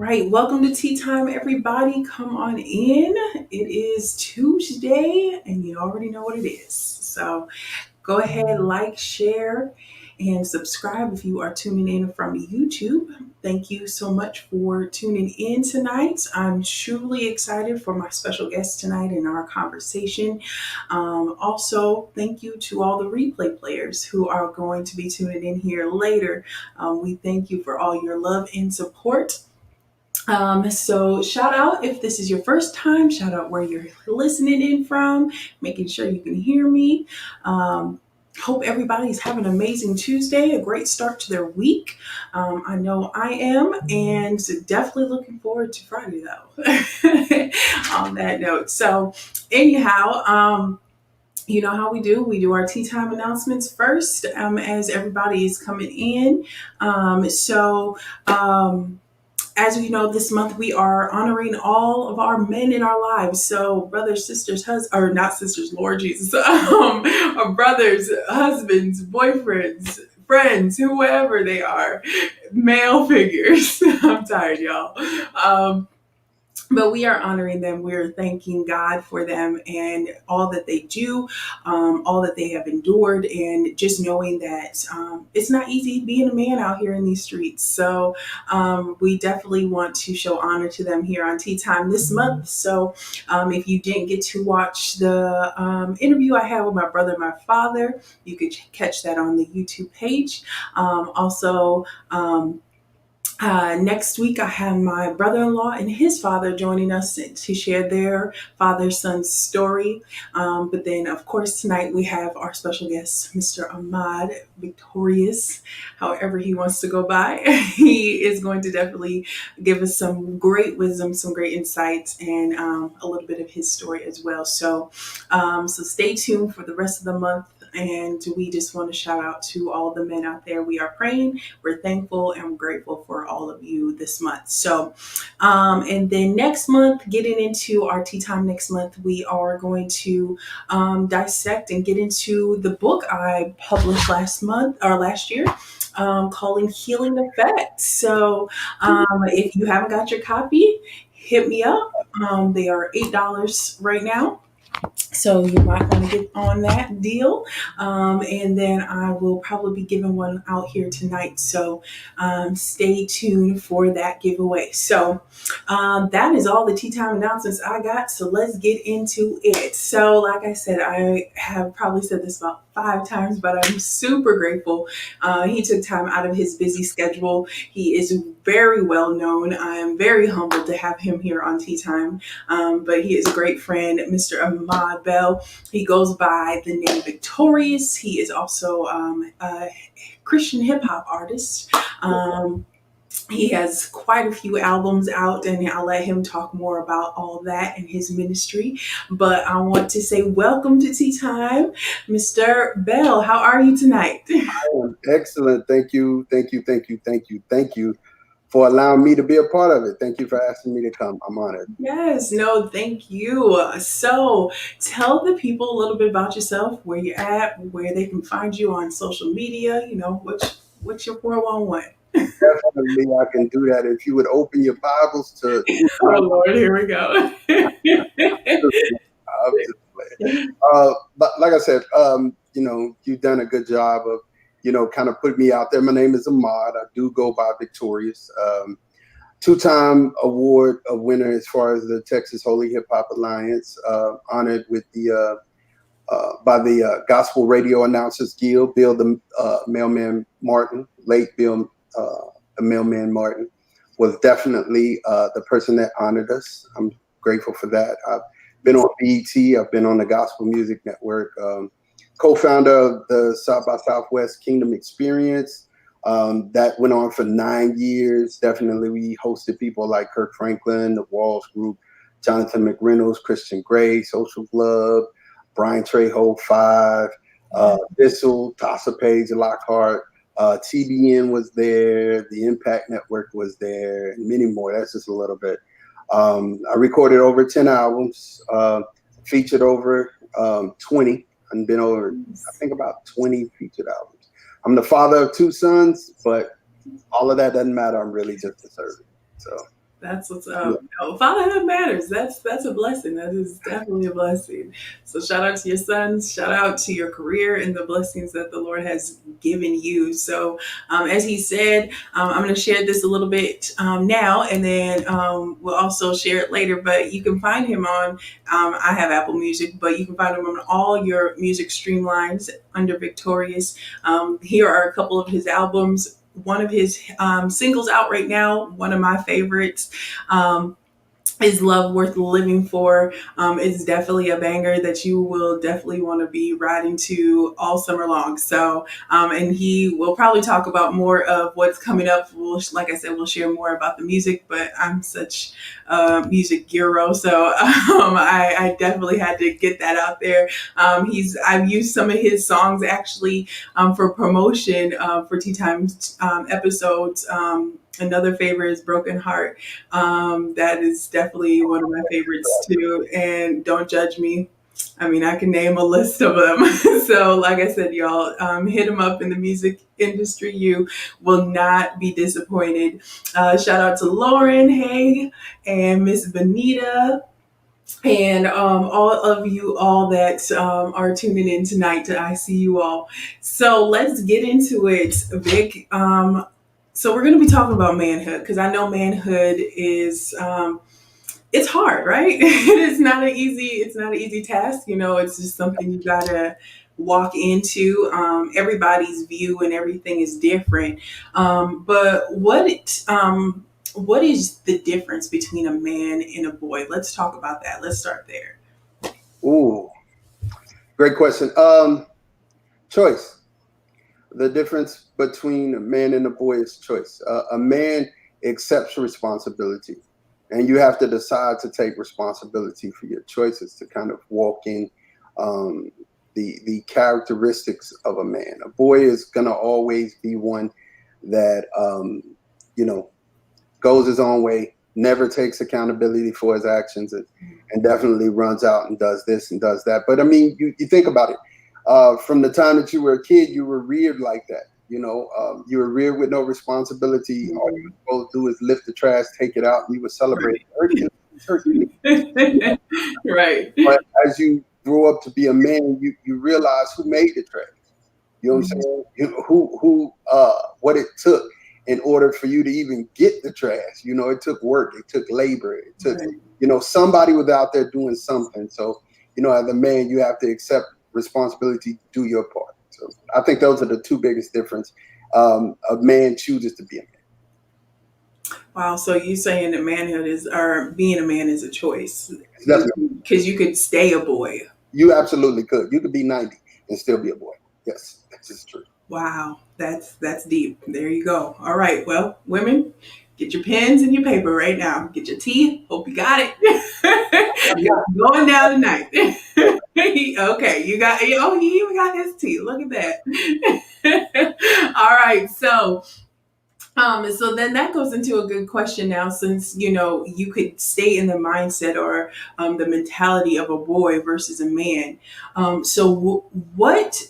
right, welcome to Tea Time, everybody. Come on in. It is Tuesday, and you already know what it is. So go ahead, like, share, and subscribe if you are tuning in from YouTube. Thank you so much for tuning in tonight. I'm truly excited for my special guest tonight in our conversation. Also, thank you to all the replay players who are going to be tuning in here later. We thank you for all your love and support. So shout out if this is your first time, shout out where you're listening in from, making sure you can hear me. Hope everybody's having an amazing Tuesday, a great start to their week. I know I am, and definitely looking forward to Friday though. On that note, so anyhow, you know how we do. We do our tea time announcements first as everybody is coming in. So, as we know, this month we are honoring all of our men in our lives. So, brothers, sisters, or not sisters, Lord Jesus, our brothers, husbands, boyfriends, friends, whoever they are, male figures. I'm tired, y'all. But we are honoring them. We're thanking God for them and all that they do, all that they have endured, and just knowing that it's not easy being a man out here in these streets. So we definitely want to show honor to them here on Tea Time this month. So if you didn't get to watch the interview I had with my brother and my father, you could catch that on the YouTube page. Also, next week, I have my brother in law and his father joining us to share their father son story. But then, of course, tonight we have our special guest, Mr. Ahmad, victorious, however he wants to go by. He is going to definitely give us some great wisdom, some great insights, and a little bit of his story as well. So stay tuned for the rest of the month. And we just want to shout out to all the men out there. We are praying, we're thankful, and we're grateful for all of you this month. So, and then next month, getting into our tea time next month, we are going to dissect and get into the book I published last year. Calling Healing Effect. So if you haven't got your copy, hit me up. They are $8 right now. So you might want to get on that deal. And then I will probably be giving one out here tonight. So stay tuned for that giveaway. So that is all the tea time announcements I got. So let's get into it. So like I said, I have probably said this about 5 times, but I'm super grateful. He took time out of his busy schedule. He is very well known. I am very humbled to have him here on Tea Time. But he is a great friend, Mr. Ahmad Bell. He goes by the name Victorious. He is also a Christian hip hop artist. He has quite a few albums out, and I'll let him talk more about all that and his ministry. But I want to say welcome to Tea Time, Mr. Bell. How are you tonight? Excellent. Thank you. Thank you. Thank you. Thank you. Thank you for allowing me to be a part of it. Thank you for asking me to come. I'm honored. Yes, no, thank you. So tell the people a little bit about yourself, where you're at, where they can find you on social media, what's your 411? Definitely, I can do that. If you would open your Bibles to Oh Lord, here we go. I'm just playing. But like I said, you've done a good job of, kind of put me out there. My name is Ahmad. I do go by Victorious. 2-time award winner as far as the Texas Holy Hip Hop Alliance. Honored with the by the Gospel Radio Announcers Guild. Bill the Mailman Martin, late Bill the Mailman Martin, was definitely the person that honored us. I'm grateful for that. I've been on BET. I've been on the Gospel Music Network. Co-founder of the South by Southwest Kingdom Experience. That went on for 9 years. Definitely, we hosted people like Kirk Franklin, the Walls Group, Jonathan McReynolds, Christian Gray, Social Glove, Brian Trejo, 5, Bissell, Tassa Page, Lockhart, TBN was there, the Impact Network was there, and many more. That's just a little bit. I recorded over 10 albums, featured over 20, and been over, I think, about 20 featured albums. I'm the father of 2 sons, but all of that doesn't matter. I'm really just a servant. So That's what's Yeah. up. No, fatherhood matters. That's a blessing. That is definitely a blessing. So shout out to your sons. Shout out to your career and the blessings that the Lord has given you. So as he said, I'm going to share this a little bit now, and then we'll also share it later. But you can find him on. I have Apple Music, but you can find him on all your music streamlines under Victorious. Here are a couple of his albums. One of his singles out right now, one of my favorites. Um, is Love Worth Living For. It's definitely a banger that you will definitely want to be riding to all summer long. So, and he will probably talk about more of what's coming up. Like I said, we'll share more about the music, but I'm such a music guru. So I definitely had to get that out there. I've used some of his songs actually for promotion for Tea Times episodes. Another favorite is Broken Heart. That is definitely one of my favorites too. And Don't Judge Me. I mean, I can name a list of them. So, like I said, y'all, hit them up in the music industry. You will not be disappointed. Shout out to Lauren Hay and Miss Benita and all of you all that are tuning in tonight. I see you all. So let's get into it, Vic. So we're going to be talking about manhood because I know manhood is it's hard, right? It's not an easy task. You know, it's just something you gotta walk into. Everybody's view and everything is different. But what is the difference between a man and a boy? Let's talk about that. Let's start there. Ooh, great question. Choice. The difference between a man and a boy is choice. A man accepts responsibility, and you have to decide to take responsibility for your choices to kind of walk in um, the characteristics of a man. A boy is gonna always be one that you know goes his own way, never takes accountability for his actions, and definitely runs out and does this and does that. But I mean, you think about it. From the time that you were a kid, you were reared like that. You were reared with no responsibility. All you were supposed to do is lift the trash, take it out, and you would celebrate. Hercules. Right. But as you grow up to be a man, you realize who made the trash. You know what I'm saying? What it took in order for you to even get the trash. It took work, it took labor, it took, somebody was out there doing something. So, as a man, you have to accept responsibility, do your part. So I think those are the two biggest difference. A man chooses to be a man. Wow. So you saying that manhood is, or being a man is a choice That's, because you could stay a boy. you absolutely could. You could be 90 and still be a boy. Yes, this is true. Wow, that's deep. There you go. All right, well, women, get your pens and your paper right now. Get your tea. Hope you got it. Going down tonight. Okay, you got. Oh, he even got his tea. Look at that. All right, so then that goes into a good question now, since you could stay in the mindset or the mentality of a boy versus a man. What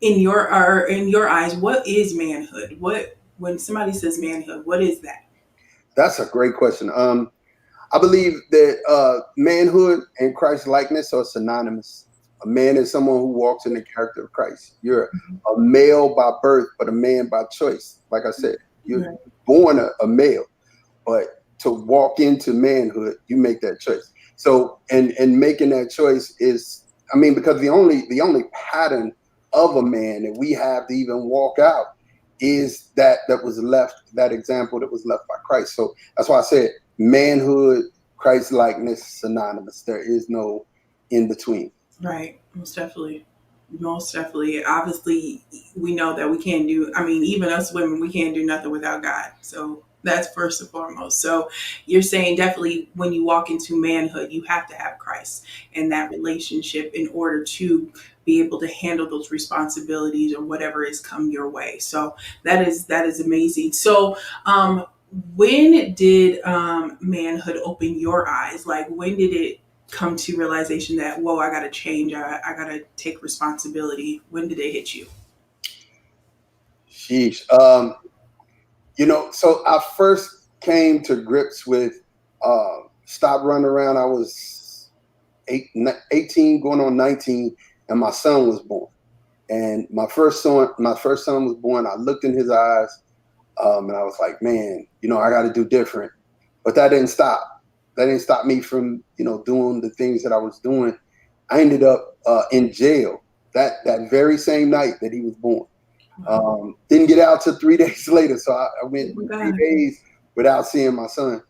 in your eyes, what is manhood? What When somebody says manhood, what is that? That's a great question. I believe that manhood and Christ likeness are synonymous. A man is someone who walks in the character of Christ. You're a male by birth, but a man by choice. Like I said, you're born a male, but to walk into manhood, you make that choice. So, and making that choice is, because the only pattern of a man that we have to even walk out is that was left, that example that was left by Christ. So that's why I said manhood, Christ likeness, synonymous. There is no in between. Right. Most definitely. Most definitely. Obviously, we know that we can't do, even us women, we can't do nothing without God. So that's first and foremost. So you're saying definitely when you walk into manhood, you have to have Christ and that relationship in order to be able to handle those responsibilities or whatever is come your way. So that is amazing. So when did manhood open your eyes? Like, when did it come to realization that, whoa, I gotta change, I gotta take responsibility? When did it hit you? Sheesh. So I first came to grips with stop running around. I was 18 going on 19, and my son was born. And my first son was born. I looked in his eyes, and I was like, man, I got to do different. But that didn't stop. That didn't stop me from, doing the things that I was doing. I ended up in jail that very same night that he was born. Didn't get out till 3 days later. So I Oh went my 3 God. days without seeing my son.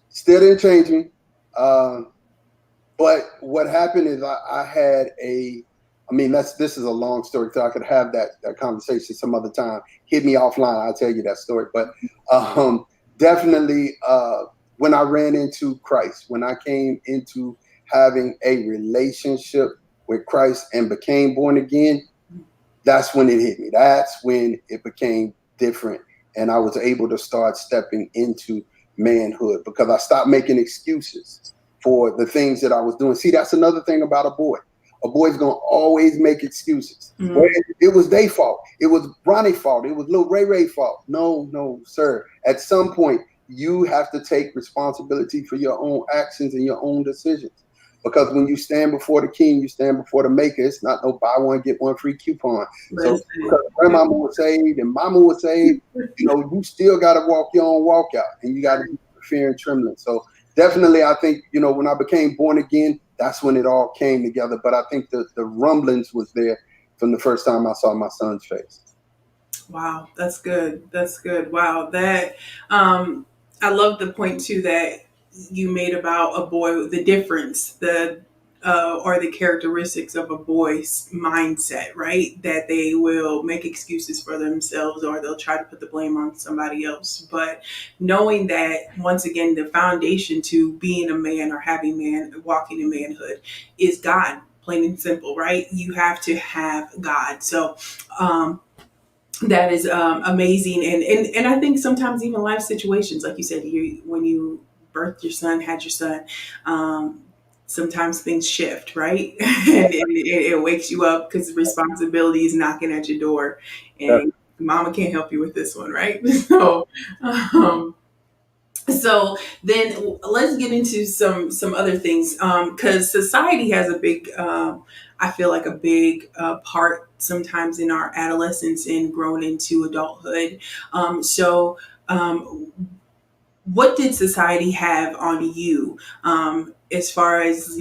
Still didn't change me. Uh, but what happened is I had I mean, this is a long story, so I could have that conversation some other time. Hit me offline, I'll tell you that story. But definitely, when I ran into Christ, when I came into having a relationship with Christ and became born again, that's when it hit me. That's when it became different. And I was able to start stepping into manhood because I stopped making excuses for the things that I was doing. See, that's another thing about a boy. A boy's gonna always make excuses. Well, Mhm. it was their fault. It was Ronnie's fault. It was Lil Ray Ray's fault. No, no, sir. At some point, you have to take responsibility for your own actions and your own decisions. Because when you stand before the king, you stand before the maker. It's not no buy one, get one free coupon. So Listen. because grandmama was saved and mama was saved, you still got to walk your own walk out and you got to be fear and trembling. So definitely, I think, when I became born again, that's when it all came together. But I think the rumblings was there from the first time I saw my son's face. Wow, that's good. That's good. Wow, that I love the point too that you made about a boy, the difference, the or the characteristics of a boy's mindset, right? That they will make excuses for themselves or they'll try to put the blame on somebody else. But knowing that once again, the foundation to being a man or having man walking in manhood is God, plain and simple, right? You have to have God. So that is amazing and I think sometimes even life situations like you said you when you birthed your son had your son um, sometimes things shift right and it wakes you up because responsibility is knocking at your door and mama can't help you with this one right um, so then let's get into some other things because society has a big I feel like a big part sometimes in our adolescence and growing into adulthood so what did society have on you as far as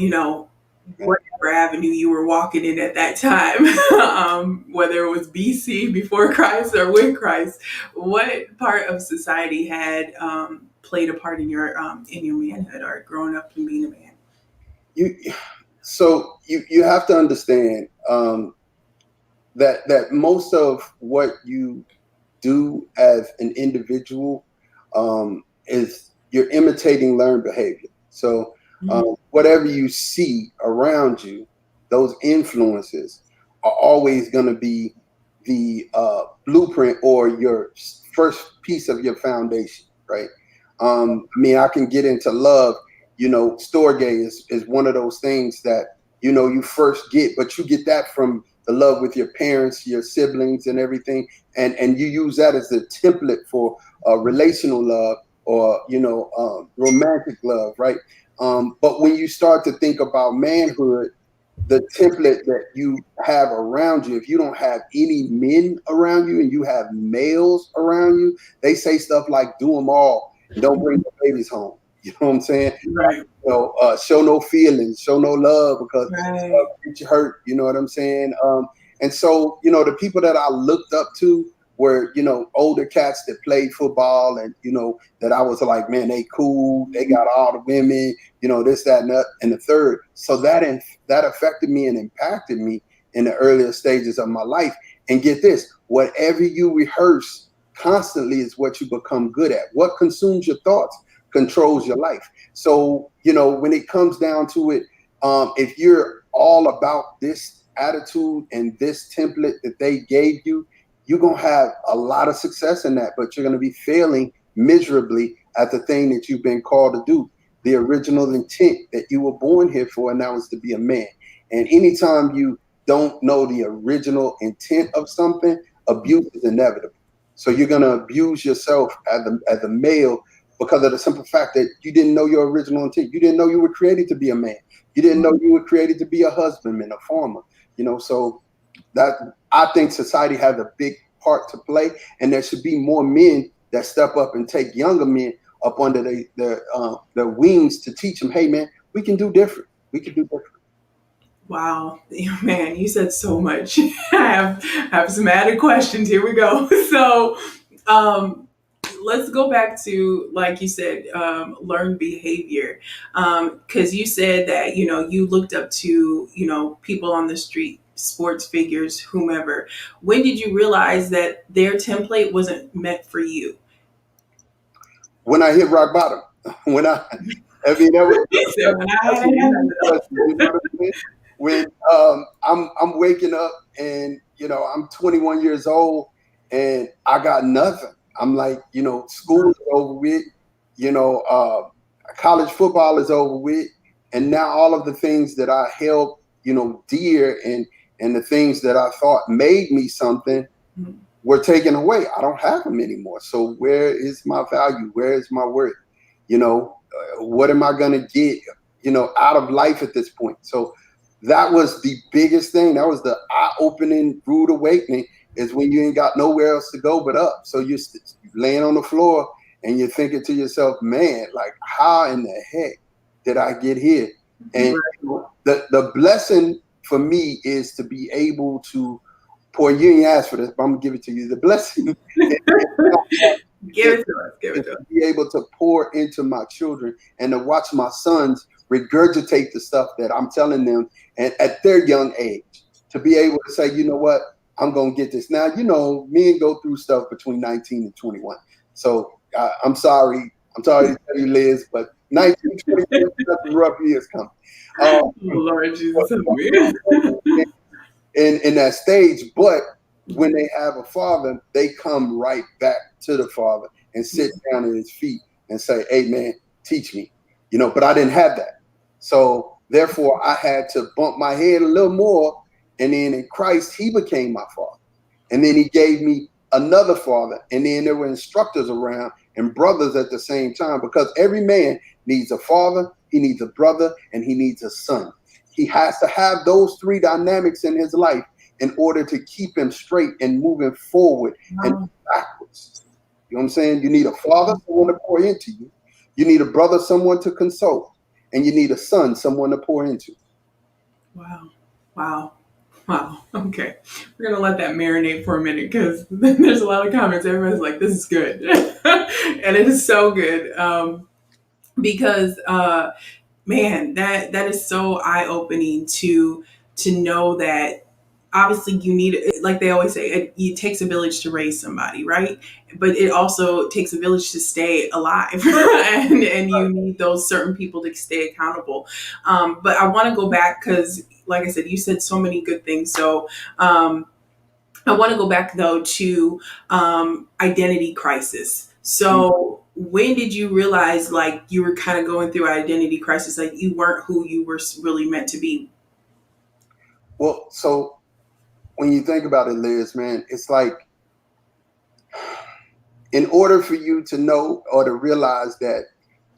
whatever avenue you were walking in at that time whether it was BC before Christ or with Christ what part of society had played a part in your manhood or growing up and being a man. You so you have to understand that most of what you do as an individual is you're imitating learned behavior. So Mhm. whatever you see around you, those influences are always going to be the blueprint or your first piece of your foundation, right? I mean, I can get into love. Storge is one of those things that you first get, but you get that from the love with your parents, your siblings, and everything, and you use that as a template for relational love or romantic love, right? But when you start to think about manhood, the template that you have around you, if you don't have any men around you and you have males around you, they say stuff like "do them all" and "don't bring the babies home." You know what I'm saying? Right, Show no feelings, show no love because right. get you hurt. You know what I'm saying? And so, the people that I looked up to were, older cats that played football and, that I was like, man, they cool. They got all the women, this, that, and the third. So that affected me and impacted me in the earlier stages of my life. And get this, whatever you rehearse constantly is what you become good at. What consumes your thoughts controls your life. So, when it comes down to it, if you're all about this attitude and this template that they gave you, you're going to have a lot of success in that, but you're going to be failing miserably at the thing that you've been called to do, the original intent that you were born here for, and that was to be a man. And anytime you don't know the original intent of something, abuse is inevitable. So you're going to abuse yourself as a male, because of the simple fact that you didn't know your original intent. You didn't know you were created to be a man. You didn't know you were created to be a husbandman, a farmer. So that I think society has a big part to play, and there should be more men that step up and take younger men up under their wings to teach them, hey man, we can do different. We can do different. Wow, man, you said so much. I have some added questions. Here we go. So, um, let's go back to, like you said, learned behavior. Because you said that you looked up to people on the street, sports figures, whomever. When did you realize that their template wasn't meant for you? When I hit rock bottom, when I mean, So when I that's had an enough. easy question. You know what I mean? When I'm waking up and I'm 21 years old and I got nothing. I'm like, school is over with. You know, college football is over with, and now all of the things that I held, dear, and the things that I thought made me something were taken away. I don't have them anymore. So where is my value? Where is my worth? What am I going to get, out of life at this point? So that was the biggest thing. That was the eye-opening, rude awakening, is when you ain't got nowhere else to go but up. So you're laying on the floor and you're thinking to yourself, man, like, how in the heck did I get here? And the blessing for me is to be able to pour. You ain't asked for this, but I'm gonna give it to you. The blessing Give it to us. Give it is to to us. be able to pour into my children and to watch my sons regurgitate the stuff that I'm telling them, and at their young age, to be able to say, you know what, I'm gonna get this. Now, men go through stuff between 19 and 21. So I'm sorry. I'm sorry to tell you, Liz, but 19, 21, some rough years coming. Lord Jesus, help me. in that stage, but when they have a father, they come right back to the father and sit down at his feet and say, hey man, teach me. But I didn't have that. So therefore I had to bump my head a little more. And then in Christ, he became my father. And then he gave me another father. And then there were instructors around and brothers at the same time, because every man needs a father, he needs a brother, and he needs a son. He has to have those three dynamics in his life in order to keep him straight and moving forward and Wow. backwards. You know what I'm saying? You need a father, someone to pour into you. You need a brother, someone to consult. And you need a son, someone to pour into. Wow. Wow. Wow. Okay. We're going to let that marinate for a minute because there's a lot of comments. Everybody's like, this is good. And it is so good. Because, man, that is so eye opening to know that obviously you need, like they always say, it takes a village to raise somebody, right? But it also takes a village to stay alive. And you need those certain people to stay accountable. But I want to go back because, like I said, you said so many good things. So I want to go back though to identity crisis. So when did you realize like you were kind of going through identity crisis, like you weren't who you were really meant to be? Well, so when you think about it, Liz, man, it's like, in order for you to know or to realize that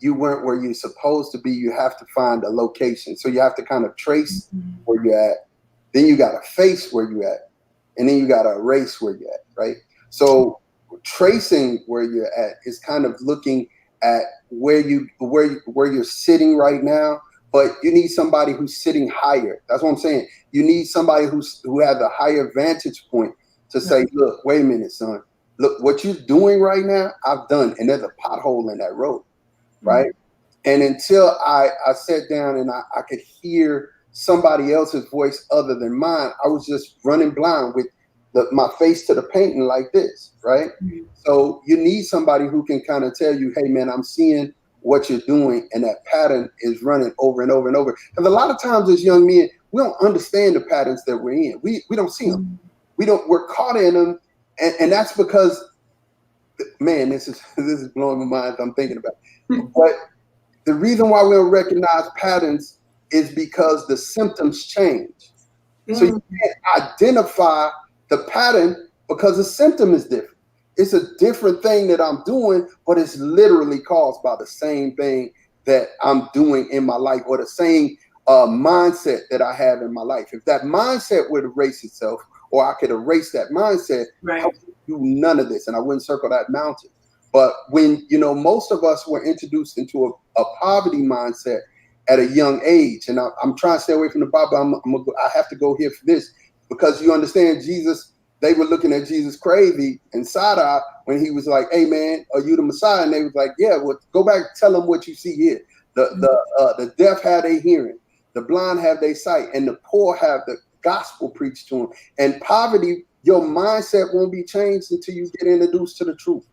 you weren't where you're supposed to be, you have to find a location. So you have to kind of trace where you're at. Then you got to face where you're at. And then you got to erase where you're at, right? So tracing where you're at is kind of looking at where you're sitting right now, but you need somebody who's sitting higher. That's what I'm saying. You need somebody who has a higher vantage point to say, look, wait a minute, son. Look, what you're doing right now, I've done, and there's a pothole in that road, right? And until I sat down and I could hear somebody else's voice other than mine, I was just running blind with my face to the painting like this, right? So you need somebody who can kind of tell you, hey man, I'm seeing what you're doing, and that pattern is running over and over and over. Because a lot of times as young men, we don't understand the patterns that we're in. We don't see them. We're caught in them, and that's because, man, this is blowing my mind. I'm thinking about it. But the reason why we don't recognize patterns is because the symptoms change. So you can't identify the pattern because the symptom is different. It's a different thing that I'm doing, but it's literally caused by the same thing that I'm doing in my life, or the same mindset that I have in my life. If that mindset would erase itself, or I could erase that mindset, I Right. wouldn't do none of this and I wouldn't circle that mountain. But when, most of us were introduced into a poverty mindset at a young age, and I'm trying to stay away from the Bible. I have to go here for this, because you understand Jesus, they were looking at Jesus crazy and side eye when he was like, "Hey man, are you the Messiah?" And they was like, "Yeah." Well, go back, tell them what you see here. The deaf have their hearing, the blind have their sight, and the poor have the gospel preached to them. And poverty, your mindset won't be changed until you get introduced to the truth.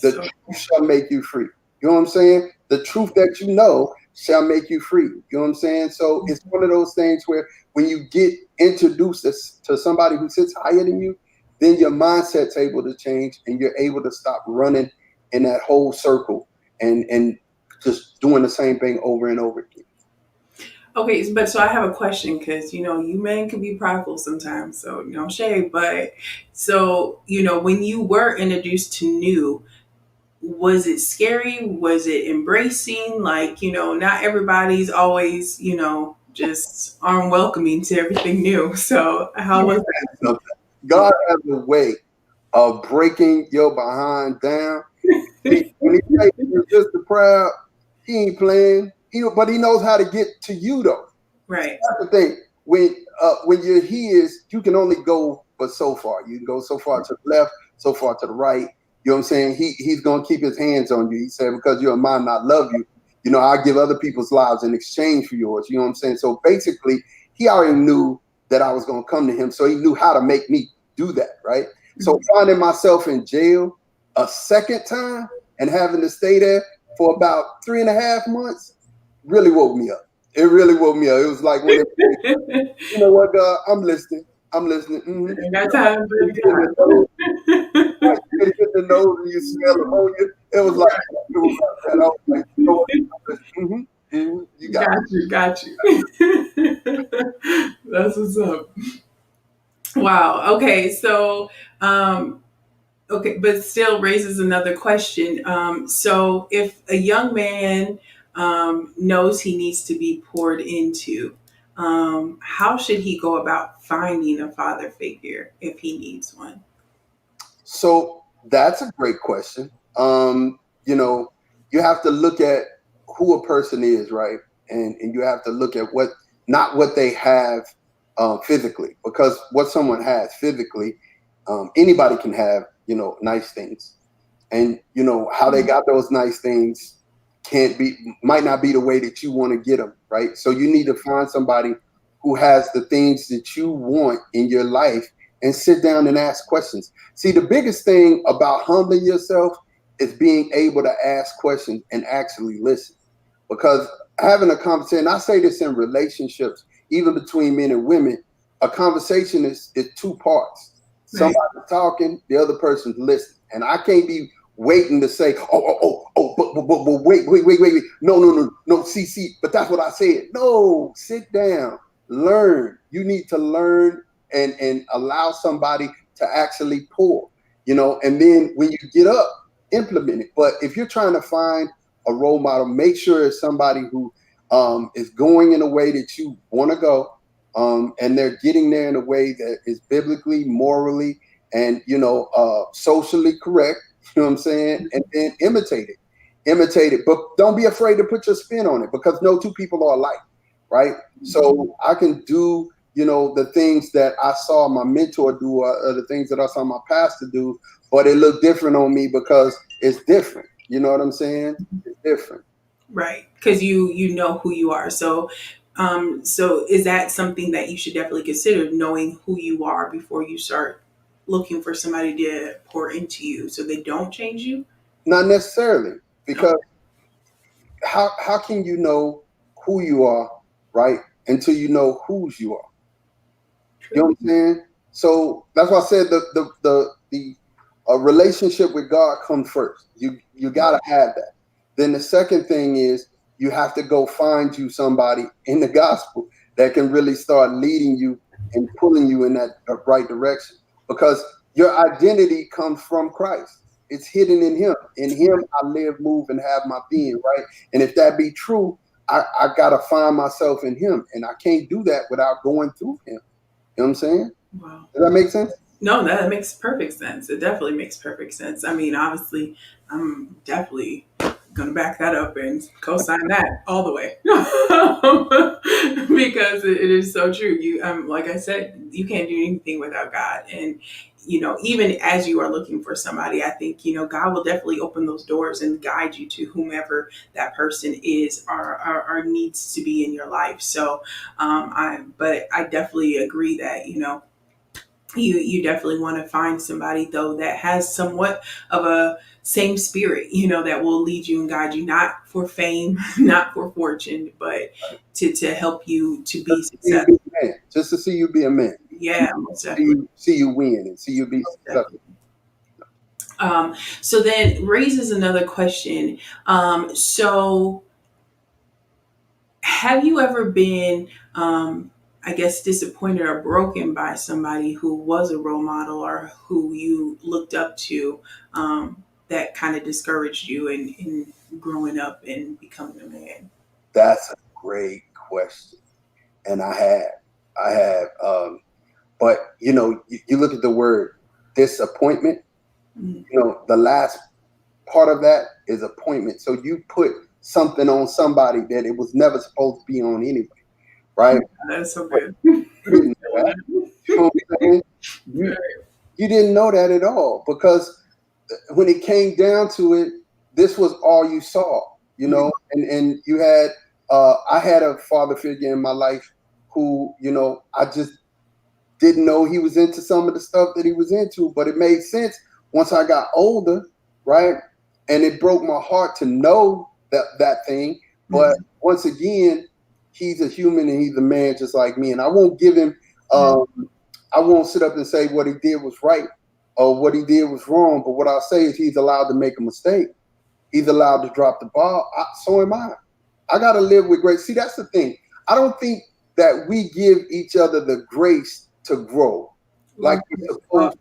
The So truth shall make you free. You know what I'm saying? The truth that you know shall make you free. You know what I'm saying? So it's one of those things where when you get introduced to somebody who sits higher than you, then your mindset's able to change and you're able to stop running in that whole circle and just doing the same thing over and over again. okay, but so I have a question because you men can be prideful sometimes, so shade. But so when you were introduced to new, was it scary? Was it embracing? Like not everybody's always just unwelcoming to everything new. So how was God has a way of breaking your behind down. See, that? when he say resist the proud, he ain't playing. But he knows how to get to you though. Right. That's the thing. When you're his, you can only go but so far. You can go so far to the left, so far to the right. You know what I'm saying? He's gonna keep his hands on you. He said, because you're mine, I love you. I give other people's lives in exchange for yours. You know what I'm saying? So basically, he already knew that I was gonna come to him, so he knew how to make me do that, right? So finding myself in jail a second time and having to stay there for about 3.5 months really woke me up. It really woke me up. It was like when you know what, God, I'm listening. I'm listening. Mm-hmm. Ain't got time for You get in the nose, right? You get in the nose and you smell ammonia. It was like that. I was like, you know what? You got Got you, got you. That's what's up. Wow. Okay. So, okay, but still raises another question. So, if a young man knows he needs to be poured into, how should he go about finding a father figure if he needs one? So that's a great question. You have to look at who a person is, right? And you have to look at not what they have physically, because what someone has physically, anybody can have, nice things. And how they got those nice things might not be the way that you want to get them, right? So you need to find somebody who has the things that you want in your life and sit down and ask questions. See, the biggest thing about humbling yourself is being able to ask questions and actually listen. Because having a conversation, I say this in relationships, even between men and women, a conversation is two parts. Right. Somebody's talking, the other person's listening. And I can't be waiting to say, but wait. No, see, but that's what I said. No, sit down, learn. You need to learn and allow somebody to actually pour, and then when you get up, implement it. But if you're trying to find a role model, make sure it's somebody who is going in a way that you want to go, and they're getting there in a way that is biblically, morally, and socially correct. You know what I'm saying? And then imitate it, but don't be afraid to put your spin on it, because no two people are alike, right? So I can do the things that I saw my mentor do, or the things that I saw my pastor do, but it looked different on me because it's different. You know what I'm saying? It's different. Right, because you know who you are. So, so is that something that you should definitely consider, knowing who you are before you start looking for somebody to pour into you, so they don't change you? Not necessarily, No, because how can you know who you are, right, until you know whose you are? You know true. what I'm saying? So that's why I said the relationship with God comes first. You gotta have that. Then the second thing is you have to go find you somebody in the gospel that can really start leading you and pulling you in that right direction. Because Your identity comes from Christ. It's hidden in Him. In Him, I live, move, and have my being, right? And if that be true, I got to find myself in Him. And I can't do that without going through Him. You know what I'm saying? Wow. Does that make sense? No, that makes perfect sense. It definitely makes perfect sense. I mean, obviously, I'm definitely gonna back that up and co-sign that all the way because it is so true. You, like I said, you can't do anything without God, and even as you are looking for somebody, I think God will definitely open those doors and guide you to whomever that person is or needs to be in your life. So, but I definitely agree that you definitely want to find somebody though that has somewhat of a same spirit, that will lead you and guide you, not for fame, not for fortune, but to help you to be See you be successful. a man. Just to see you be a man. Yeah, most See definitely. you, see you win and see you be Most successful. definitely. So then raises another question. So have you ever been, I guess, disappointed or broken by somebody who was a role model or who you looked up to, that kind of discouraged you in growing up and becoming a man? That's a great question. And I have, but you look at the word disappointment, Mm. the last part of that is appointment. So you put something on somebody that it was never supposed to be on anyway, right? That's so But good. you didn't know that. You know what I'm saying? You didn't know that at all because when it came down to it, this was all you saw, and you had I had a father figure in my life who, I just didn't know he was into some of the stuff that he was into, but it made sense once I got older, right? And it broke my heart to know that thing. But Mhm. once again, he's a human and he's a man just like me. And I won't give him Mhm. um, I won't sit up and say what he did was right or what he did was wrong. But what I'll say is he's allowed to make a mistake. He's allowed to drop the ball. So am I. I got to live with grace. See, that's the thing. I don't think that we give each other the grace to grow like we're Oh, supposed to.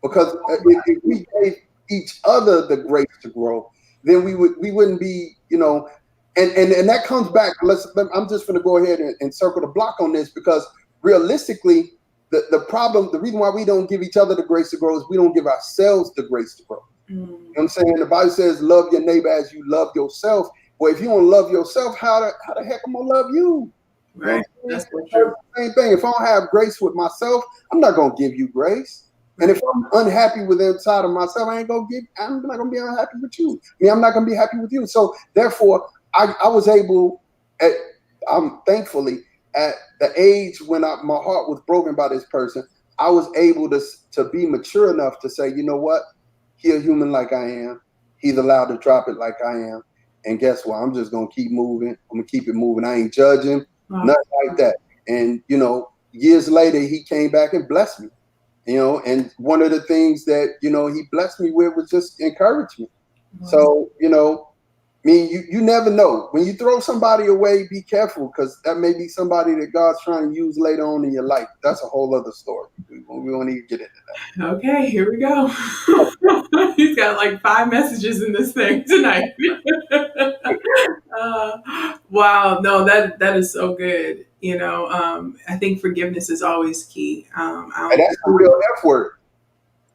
Because if we gave each other the grace to grow, then we wouldn't be, and that comes back. I'm just going to go ahead and circle the block on this because realistically, the reason why we don't give each other the grace to grow is we don't give ourselves the grace to grow. mm, You know what I'm saying? The Bible says, love your neighbor as you love yourself. Well, if you don't love yourself, how the heck am I gonna love you? You know right. what I'm saying? That's so So true. it's the same thing. If I don't have grace with myself, I'm not gonna give you grace. And if Right. I'm unhappy with inside of myself, I'm not gonna be unhappy with you. I'm not gonna be happy with you. So therefore, I was able at I'm thankfully at the age when my heart was broken by this person, I was able to be mature enough to say, you know what? He a human like I am. He's allowed to drop it like I am. And guess what? I'm just gonna keep moving. I'm gonna keep it moving. I ain't judging, Wow. nothing like that. And years later, he came back and blessed me. And one of the things that he blessed me with was just encouragement. Wow. So I mean, you never know. When you throw somebody away, be careful because that may be somebody that God's trying to use later on in your life. That's a whole other story. We won't even get into Okay, here we go. He's got like five messages in this thing tonight. Wow, no, that is so good. I think forgiveness is always key. I And don't that's the real F word.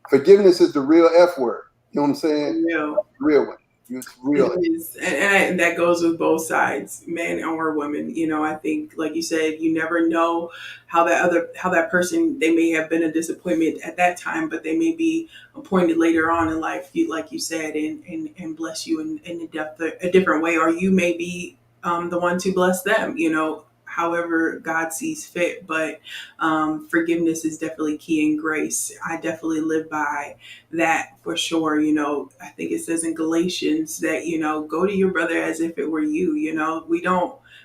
Forgiveness is the real F word. You know what I'm saying? think real. Real one. It's It real. is, and that goes with both sides, men or women. I think, like you said, you never know how that person, they may have been a disappointment at that time, but they may be appointed later on in life, like you said, and bless you in a different way, or you may be the one to bless them. However God sees fit, but forgiveness is definitely key in grace. I definitely live by that for sure. I think it says in Galatians that, go to your brother as if it were you.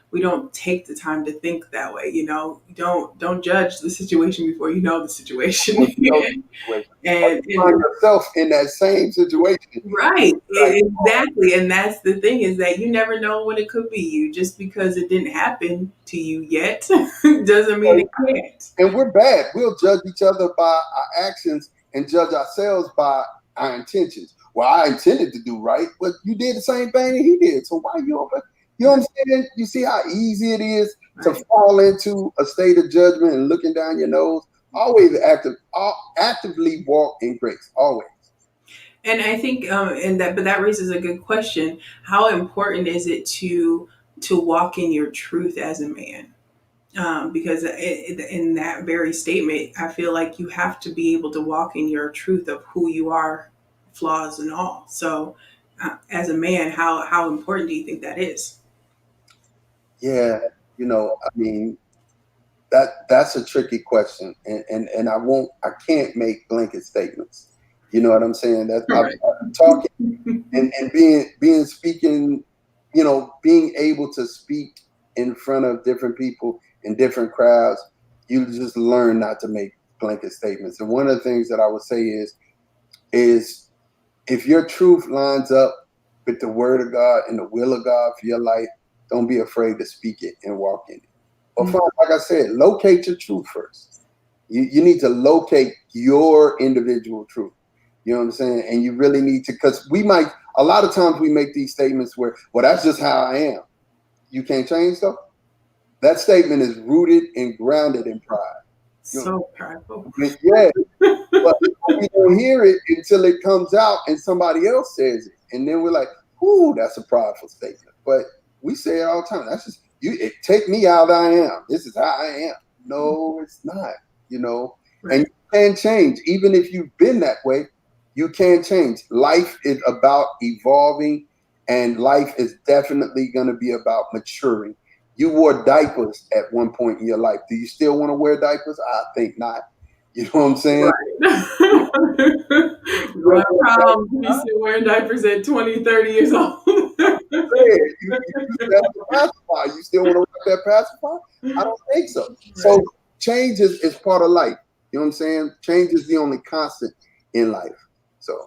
We don't take the time to think that way. Don't judge the situation before you know the situation. Before you know the situation. Or and, you and find yourself in that same situation. right, Like, exactly. And that's the thing, is that you never know when it could be you. Just because it didn't happen to you yet doesn't mean it can't. and we're bad. We'll judge each other by our actions and judge ourselves by our intentions. Well, I intended to do right, but you did the same thing that he did. So why you over? You know what I'm saying? You see how easy it is to Right. fall into a state of judgment and looking down your nose. Always actively walk in grace. Always. And I think, but that raises a good question. How important is it to walk in your truth as a man? Because in that very statement, I feel like you have to be able to walk in your truth of who you are, flaws and all. So, as a man, how important do you think that is? Yeah, I mean, that's a tricky question, and I can't make blanket statements. You know what I'm saying? That I'm Right. talking and being speaking, being able to speak in front of different people in different crowds, you just learn not to make blanket statements. And one of the things that I would say is if your truth lines up with the word of God and the will of God for your life, don't be afraid to speak it and walk in it. But like I said, locate your truth first. You need to locate your individual truth. You know what I'm saying? And you really need to, because a lot of times we make these statements where, well, that's just how I am. You can't change though. That statement is rooted and grounded in pride. You So powerful. know, yeah, but we don't hear it until it comes out and somebody else says it. And then we're like, ooh, that's a prideful statement. But we say it all the time. That's just take me out I am. This is how I am. No, it's not, and Right. you can change. Even if you've been that way, you can change. Life is about evolving, and life is definitely going to be about maturing. You wore diapers at one point in your life. Do you still want to wear diapers? I think not. You know what I'm saying? Right. You You'll don't have want that, problems. You still wearing diapers at 20, 30 years old. you use that as a pacifier. You still want to rock that pacifier? I don't think so. So Right. change is part of life. You know what I'm saying? Change is the only constant in life. So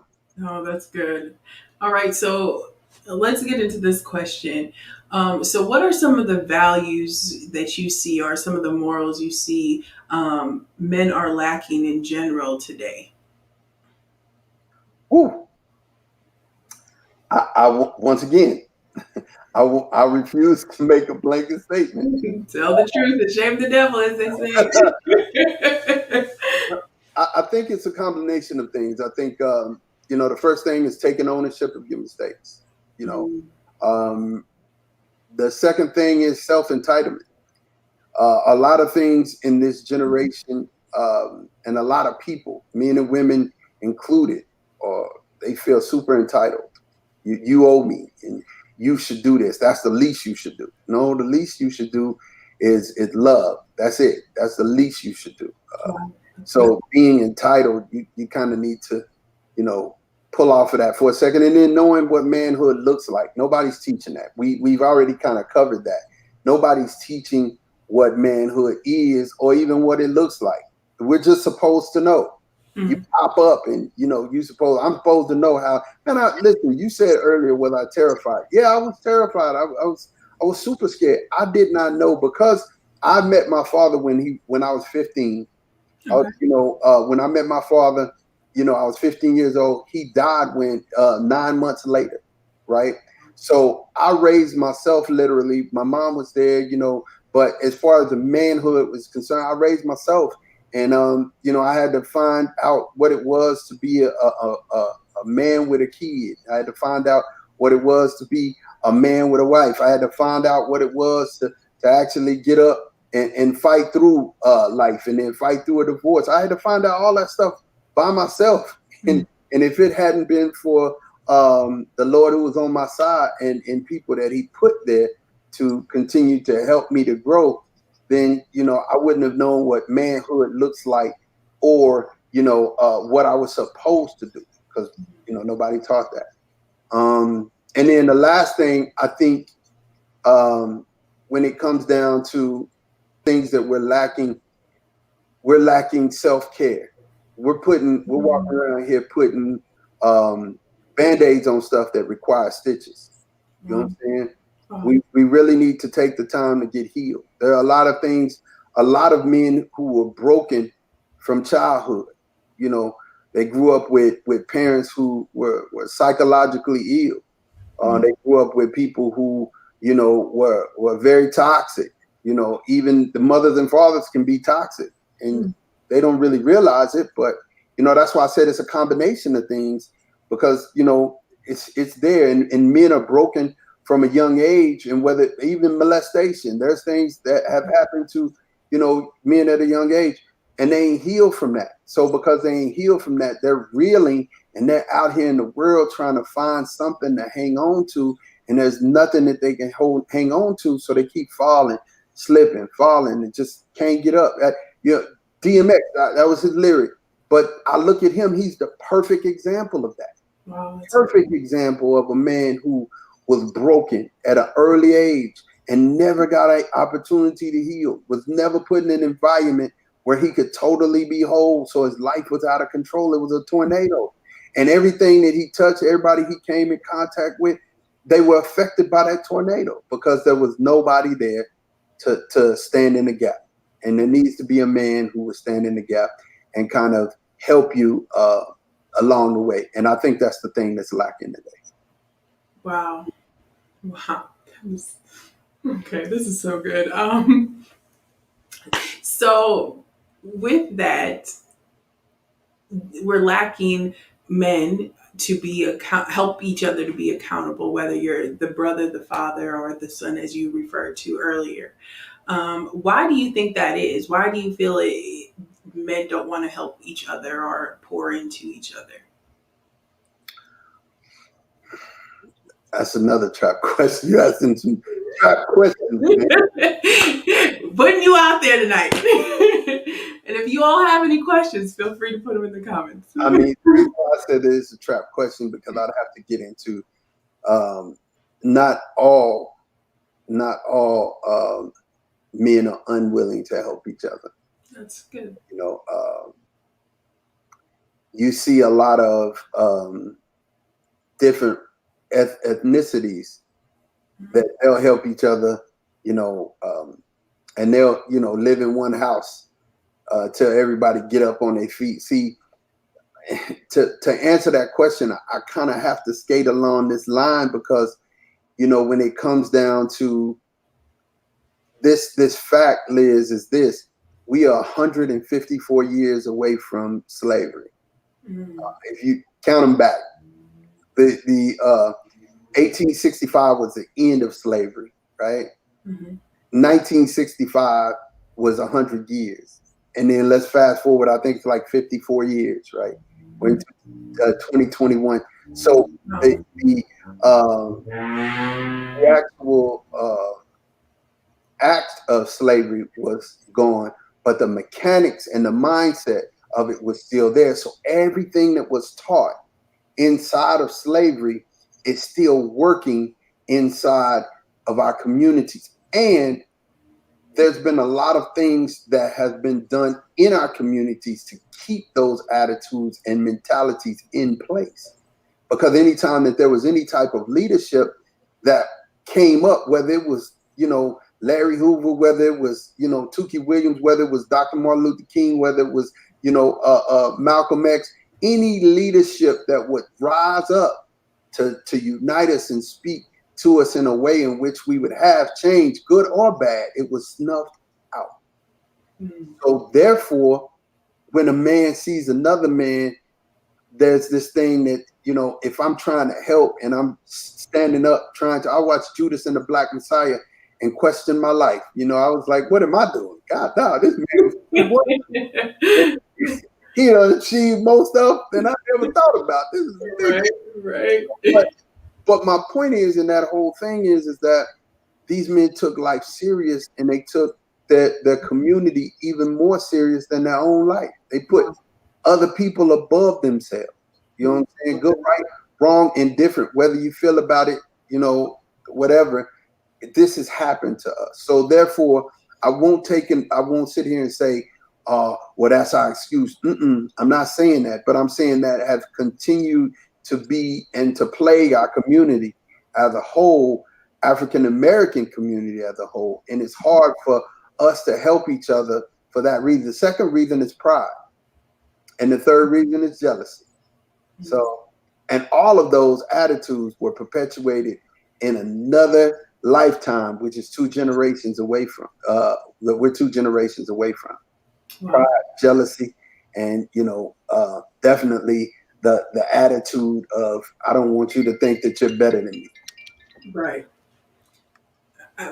Oh, that's good. All right, so let's get into this question. So, what are some of the values that you see, or some of the morals you see men are lacking in general today? whew, once again, I refuse to make a blanket statement. Tell the truth and shame the devil, as they say. I think it's a combination of things. I think the first thing is taking ownership of your mistakes. You know, Mm, um, the second thing is self entitlement. A lot of things in this generation, and a lot of people, men and women included, they feel super entitled. You owe me, and you should do this. That's the least you should do. No, the least you should do is love. That's it. That's the least you should do. wow, that's good. So being entitled, you kind of need to, you know, pull off of that for a second, and then knowing what manhood looks like. Nobody's teaching that. We've already kind of covered that. Nobody's teaching what manhood is or even what it looks like. We're just supposed to know. You Mm, pop up and I'm supposed to know how. And listen, you said earlier, was I terrified? Yeah, I was terrified. I was super scared. I did not know, because I met my father when I was 15. okay. When I met my father, I was 15 years old. He died 9 months later, right? So I raised myself literally. My mom was there, but as far as the manhood was concerned, I raised myself, and I had to find out what it was to be a man with a kid. I had to find out what it was to be a man with a wife. I had to find out what it was to actually get up and fight through life, and then fight through a divorce. I had to find out all that stuff by myself. Mm, And if it hadn't been for the Lord who was on my side, and people that he put there to continue to help me to grow, then, I wouldn't have known what manhood looks like, or, what I was supposed to do, because, nobody taught that. And then the last thing, I think, when it comes down to things that we're lacking self-care. We're walking mm, around here putting band-aids on stuff that require stitches. You know what wow, I'm saying? wow, We really need to take the time to get healed. There are a lot of things, a lot of men who were broken from childhood. You know, They grew up with parents who were psychologically ill. They grew up with people who, were very toxic. Even the mothers and fathers can be toxic, and they don't really realize it. But that's why I said it's a combination of things, because it's there, and men are broken from a young age, and whether even molestation, there's things that have happened to men at a young age, and they ain't healed from that. So because they ain't healed from that, they're reeling, and they're out here in the world trying to find something to hang on to, and there's nothing that they can hang on to, so they keep falling, slipping, falling, and just can't get up. DMX, that was his lyric, but I look at him, he's the perfect example of that. Wow, Perfect example of a man who was broken at an early age and never got an opportunity to heal, was never put in an environment where he could totally be whole, so his life was out of control. It was a tornado. And everything that he touched, everybody he came in contact with, they were affected by that tornado because there was nobody there to stand in the gap. And there needs to be a man who will stand in the gap and kind of help you along the way. And I think that's the thing that's lacking today. Wow. Okay, this is so good. So with that, we're lacking men to be help each other to be accountable, whether you're the brother, the father, or the son, as you referred to earlier. Why do you think that is? Why do you feel men don't want to help each other or pour into each other? That's another trap question. You asking some trap questions, man. Putting you out there tonight. And if you all have any questions, feel free to put them in the comments. I mean, the reason why I said it's a trap question because I'd have to get into not all men are unwilling to help each other. That's good. You see a lot of different ethnicities that they'll help each other, and they'll live in one house till everybody get up on their feet. See, to answer that question, I kind of have to skate along this line because when it comes down to this fact, Liz, is this: we are 154 years away from slavery. If you count them back, the 1865 was the end of slavery, right? 1965 was 100 years. And then let's fast forward, I think it's like 54 years, right? We're in 2021. So the actual act of slavery was gone, but the mechanics and the mindset of it was still there. So everything that was taught inside of slavery is still working inside of our communities. And there's been a lot of things that have been done in our communities to keep those attitudes and mentalities in place. Because anytime that there was any type of leadership that came up, whether it was, Larry Hoover, whether it was, Tookie Williams, whether it was Dr. Martin Luther King, whether it was, Malcolm X, any leadership that would rise up to unite us and speak to us in a way in which we would have change, good or bad, it was snuffed out. So therefore, when a man sees another man, there's this thing that, if I'm trying to help and I'm standing up I watched Judas and the Black Messiah and question my life. I was like, what am I doing? God, no, this man was he achieved more stuff than I ever thought about. This is ridiculous. Right. But my point is, in that whole thing is that these men took life serious, and they took their community even more serious than their own life. They put other people above themselves. You know what I'm saying? Good, right, wrong, indifferent, whether you feel about it, whatever. This has happened to us. So therefore, I won't sit here and say, well, that's our excuse. I'm not saying that, but I'm saying that have continued to be and to plague our community as a whole, African American community as a whole. And it's hard for us to help each other for that reason. The second reason is pride. And the third reason is jealousy. So, and all of those attitudes were perpetuated in another lifetime, which is 2 generations away from, we're 2 generations away from pride, Wow. jealousy, and, definitely the attitude of, I don't want you to think that you're better than me. Right.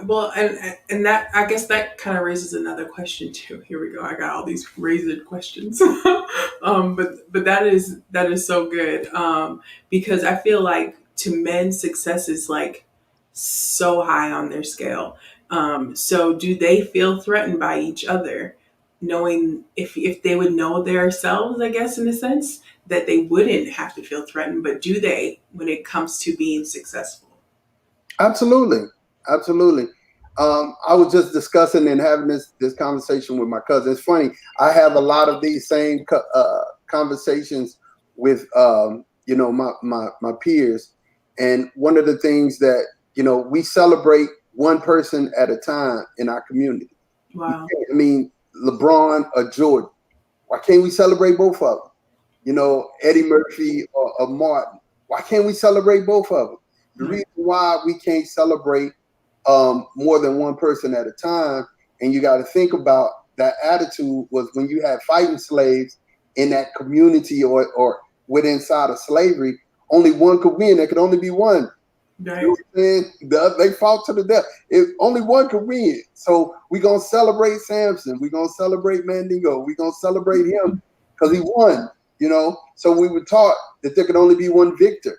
Well, and that, I guess that kind of raises another question too. Here we go. I got all these raised questions, but that is so good, because I feel like to men success is like so high on their scale. So do they feel threatened by each other, knowing if they would know themselves? I guess in a sense that they wouldn't have to feel threatened, but do they when it comes to being successful? Absolutely, absolutely. I was just discussing and having this conversation with my cousin. It's funny. I have a lot of these same conversations with my peers, and one of the things that we celebrate one person at a time in our community. Wow. I mean, LeBron or Jordan. Why can't we celebrate both of them? Eddie Murphy or Martin. Why can't we celebrate both of them? The Right. reason why we can't celebrate more than one person at a time, and you got to think about that attitude, was when you had fighting slaves in that community or within inside of slavery, only one could win. There could only be one. You know Right. what I'm saying? They fought to the death. If only one could win. So we're going to celebrate Samson. We're going to celebrate Mandingo. We're going to celebrate him because he won, So we were taught that there could only be one victor.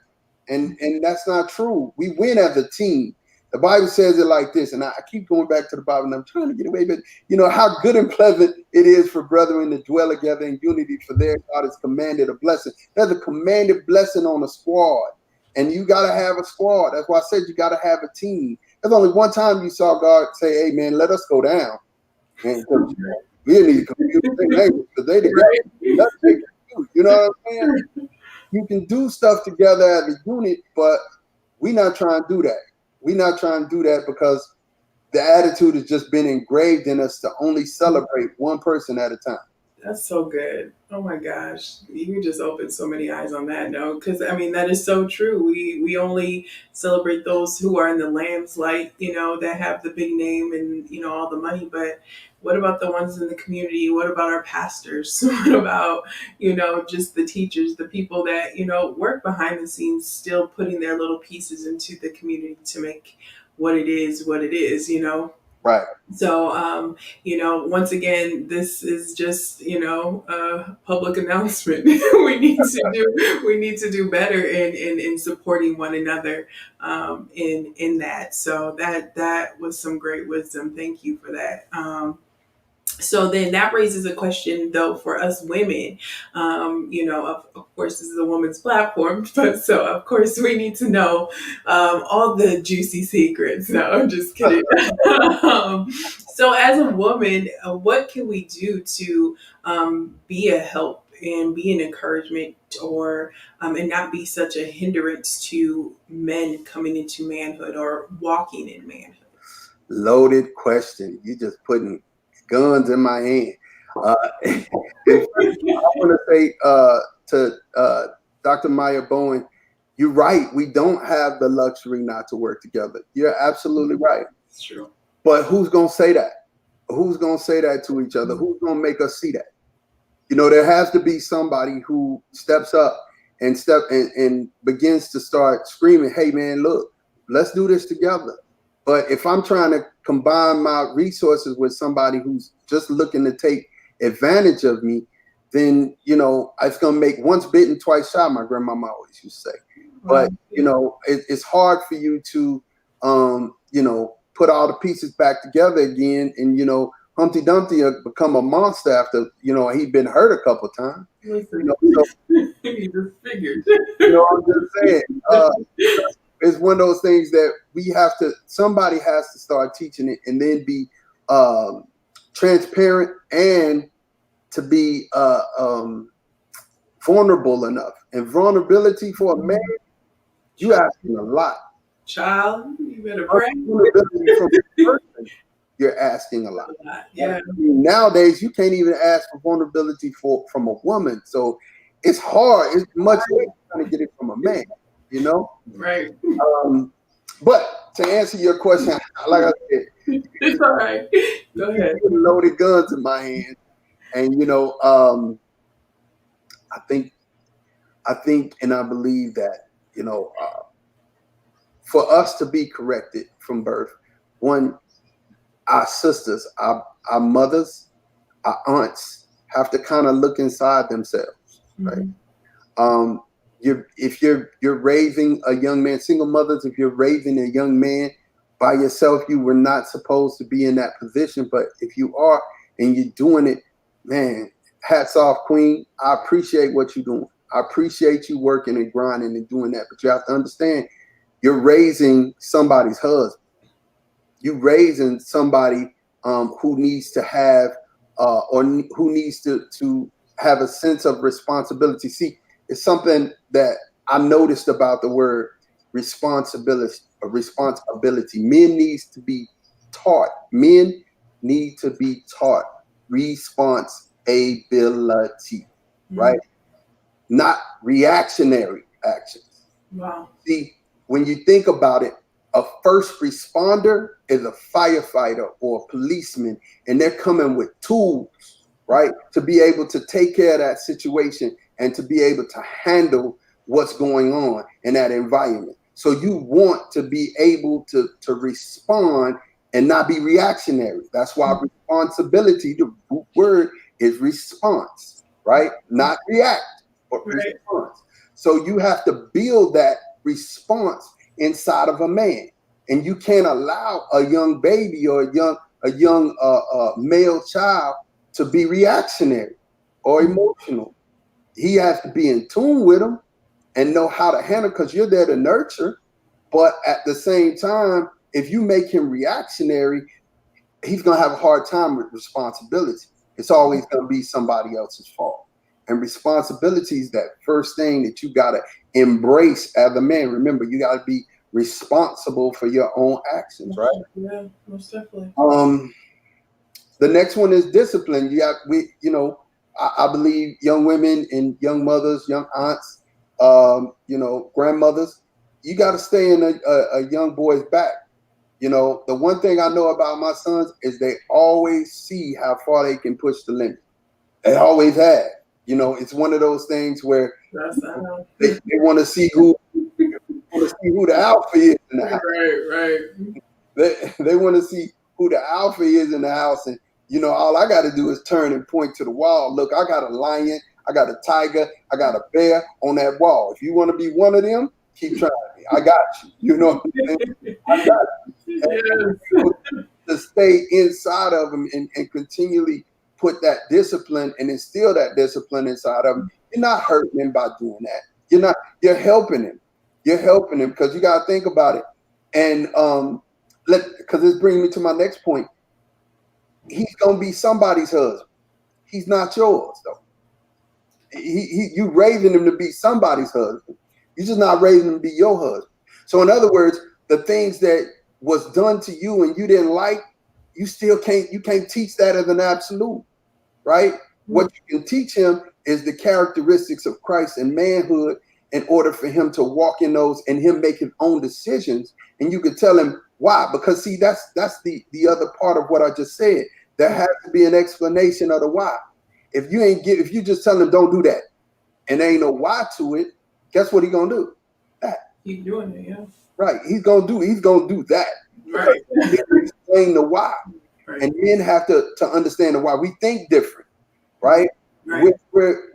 And that's not true. We win as a team. The Bible says it like this, and I keep going back to the Bible, and I'm trying to get away, but how good and pleasant it is for brethren to dwell together in unity, for their God has commanded a blessing. There's a commanded blessing on a squad. And you got to have a squad. That's why I said you got to have a team. There's only one time you saw God say, hey, man, let us go down. And we didn't need to communicate language because they together. Nothing they can do. You know what I'm saying? You can do stuff together as a unit, but we're not trying to do that. We're not trying to do that because the attitude has just been engraved in us to only celebrate one person at a time. That's so good. Oh my gosh, you just opened so many eyes on that note. Because I mean, that is so true. We only celebrate those who are in the lamb's light, that have the big name and all the money. But what about the ones in the community? What about our pastors? What about just the teachers, the people that work behind the scenes, still putting their little pieces into the community to make what it is. Right. So, once again, this is just, a public announcement. We need to do better in supporting one another, in that. So that was some great wisdom. Thank you for that. So then that raises a question though for us women. Of course this is a woman's platform, but so of course we need to know all the juicy secrets. No, I'm just kidding. So as a woman, what can we do to be a help and be an encouragement, or and not be such a hindrance to men coming into manhood or walking in manhood? Loaded question. You just putting guns in my hand. Uh, and I want to say to Dr. Maya Bowen, you're right. We don't have the luxury not to work together. You're absolutely right. It's true. But who's going to say that? Who's going to say that to each other? Who's going to make us see that? There has to be somebody who steps up and begins to start screaming, hey, man, look, let's do this together. But if I'm trying to combine my resources with somebody who's just looking to take advantage of me, then, it's going to make once bitten, twice shy, my grandmama always used to say. But, it's hard for you to, put all the pieces back together again. And, Humpty Dumpty become a monster after, he'd been hurt a couple of times. Listen, So, you just figured. I'm just saying. It's one of those things that somebody has to start teaching it and then be transparent and to be vulnerable enough. And vulnerability for a man, you asking a lot. Child, you better pray. Vulnerability from a person you're asking a lot. Yeah. Nowadays, you can't even ask for vulnerability from a woman. So it's hard. It's much easier trying to get it from a man, you know? Right. Um, but to answer your question, like I said, It's all right. Go you ahead. put loaded guns in my hand. And, I think, and I believe that, for us to be corrected from birth, one, our sisters, our mothers, our aunts have to kind of look inside themselves, right? Mm-hmm. Um, if you're raising a young man, single mothers, if you're raising a young man by yourself, you were not supposed to be in that position. But if you are and you're doing it, man, hats off, Queen. I appreciate what you're doing. I appreciate you working and grinding and doing that. But you have to understand, you're raising somebody's husband. You're raising somebody who needs to have who needs to have a sense of responsibility. See, it's something that I noticed about the word responsibility. Responsibility. Men needs to be taught. Men need to be taught responsibility, Mm-hmm. right? Not reactionary actions. Wow. See, when you think about it, a first responder is a firefighter or a policeman, and they're coming with tools, right, to be able to take care of that situation and to be able to handle what's going on in that environment. So you want to be able to respond and not be reactionary. That's why responsibility, the root word is response, right? Not react, but Right. response. So you have to build that response inside of a man, and you can't allow a young baby or a young male child to be reactionary or emotional. He has to be in tune with them and know how to handle, because you're there to nurture. But at the same time, if you make him reactionary, he's going to have a hard time with responsibility. It's always going to be somebody else's fault. And responsibility is that first thing that you got to embrace as a man. Remember, you got to be responsible for your own actions, right? Yeah, most definitely. The next one is discipline. I believe young women and young mothers, young aunts, grandmothers, you got to stay in a young boy's back. The one thing I know about my sons is they always see how far they can push the limit. They always have. It's one of those things where That's they want to see who the alpha is in the house. right. They want to see who the alpha is in the house, and all I got to do is turn and point to the wall. Look, I got a lion, I got a tiger, I got a bear on that wall. If you want to be one of them, keep trying me. I got you. You know what I'm saying? I got you. And to stay inside of them and continually put that discipline and instill that discipline inside of them. You're not hurting him by doing that. You're helping him. You're helping him, because you got to think about it. And because this brings me to my next point. He's gonna be somebody's husband. He's not yours, though. You raising him to be somebody's husband. You're just not raising him to be your husband. So in other words, the things that was done to you and you didn't like, you can't teach that as an absolute, right? What you can teach him is the characteristics of Christ and manhood, in order for him to walk in those and him make his own decisions. And you can tell him why, because see, that's the other part of what I just said. There has to be an explanation of the why. If you just tell him don't do that, and there ain't no why to it, guess what he gonna do? That. Keep doing it, yeah. Right. He's gonna do that. Right. He didn't explain the why. Right. And men have to understand the why. We think different, right? Right.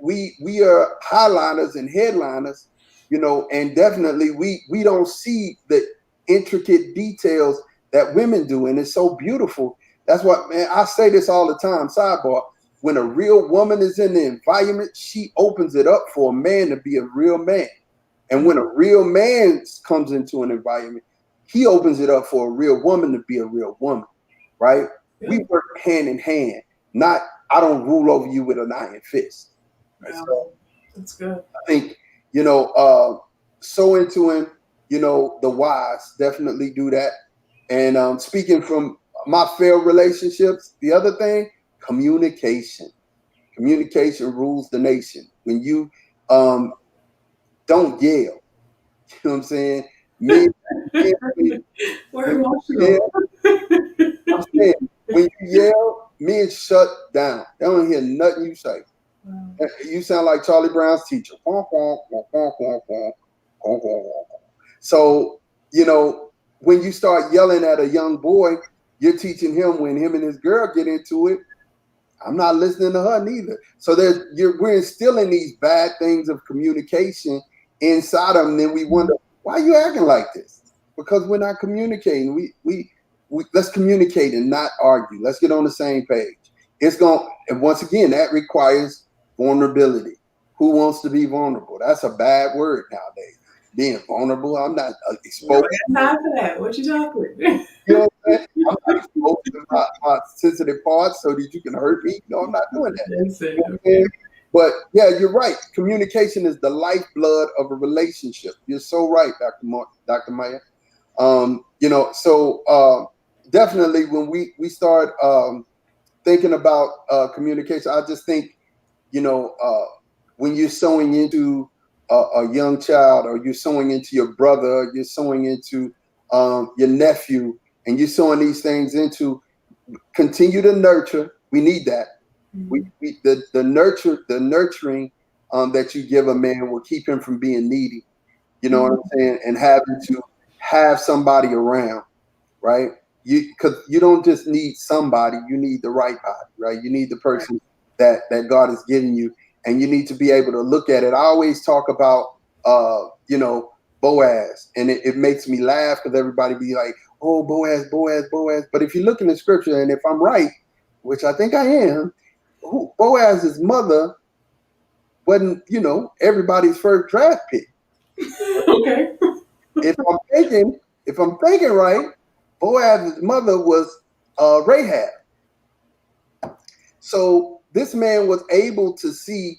We are highliners and headliners, and definitely we don't see the intricate details that women do, and it's so beautiful. That's what, man, I say this all the time. Sidebar: when a real woman is in the environment, she opens it up for a man to be a real man, and when a real man comes into an environment, he opens it up for a real woman to be a real woman, right? Yeah. We work hand in hand. Not, I don't rule over you with an iron fist. Wow. So That's good. I think, so into him, the wise definitely do that. And speaking from my failed relationships, the other thing, communication. Communication rules the nation. When you don't yell, you know what I'm saying? Me, me We're when you emotional. yell, I'm saying, when you yell, men shut down. They don't hear nothing you say. Wow. You sound like Charlie Brown's teacher. So, when you start yelling at a young boy, you're teaching him when him and his girl get into it, I'm not listening to her neither. So we're instilling these bad things of communication inside of them. Then we wonder, why are you acting like this? Because we're not communicating. We let's communicate and not argue. Let's get on the same page. And once again, that requires vulnerability. Who wants to be vulnerable? That's a bad word nowadays. Being vulnerable. I'm not exposed. Nobody got time for that. What you talking? You know what I'm saying? I'm not exposing my sensitive parts so that you can hurt me. No, I'm not doing that. Listen, You know what I'm okay. saying? But yeah, you're right. Communication is the lifeblood of a relationship. You're so right, Dr. Maya. Definitely when we start thinking about communication, I just think, when you're sowing into a young child, or you're sowing into your brother, you're sowing into your nephew, and you're sowing these things into, continue to nurture. We need that. The nurturing that you give a man will keep him from being needy. You know what I'm saying? And having to have somebody around, right? Because you don't just need somebody, you need the right body, right? You need the person that God has given you, and you need to be able to look at it. I always talk about Boaz, and it makes me laugh because everybody be like, oh, Boaz, Boaz, Boaz. But if you look in the scripture, and if I'm right, which I think I am, Boaz's mother wasn't, everybody's first draft pick. Okay. If I'm thinking right, Boaz's mother was Rahab. So this man was able to see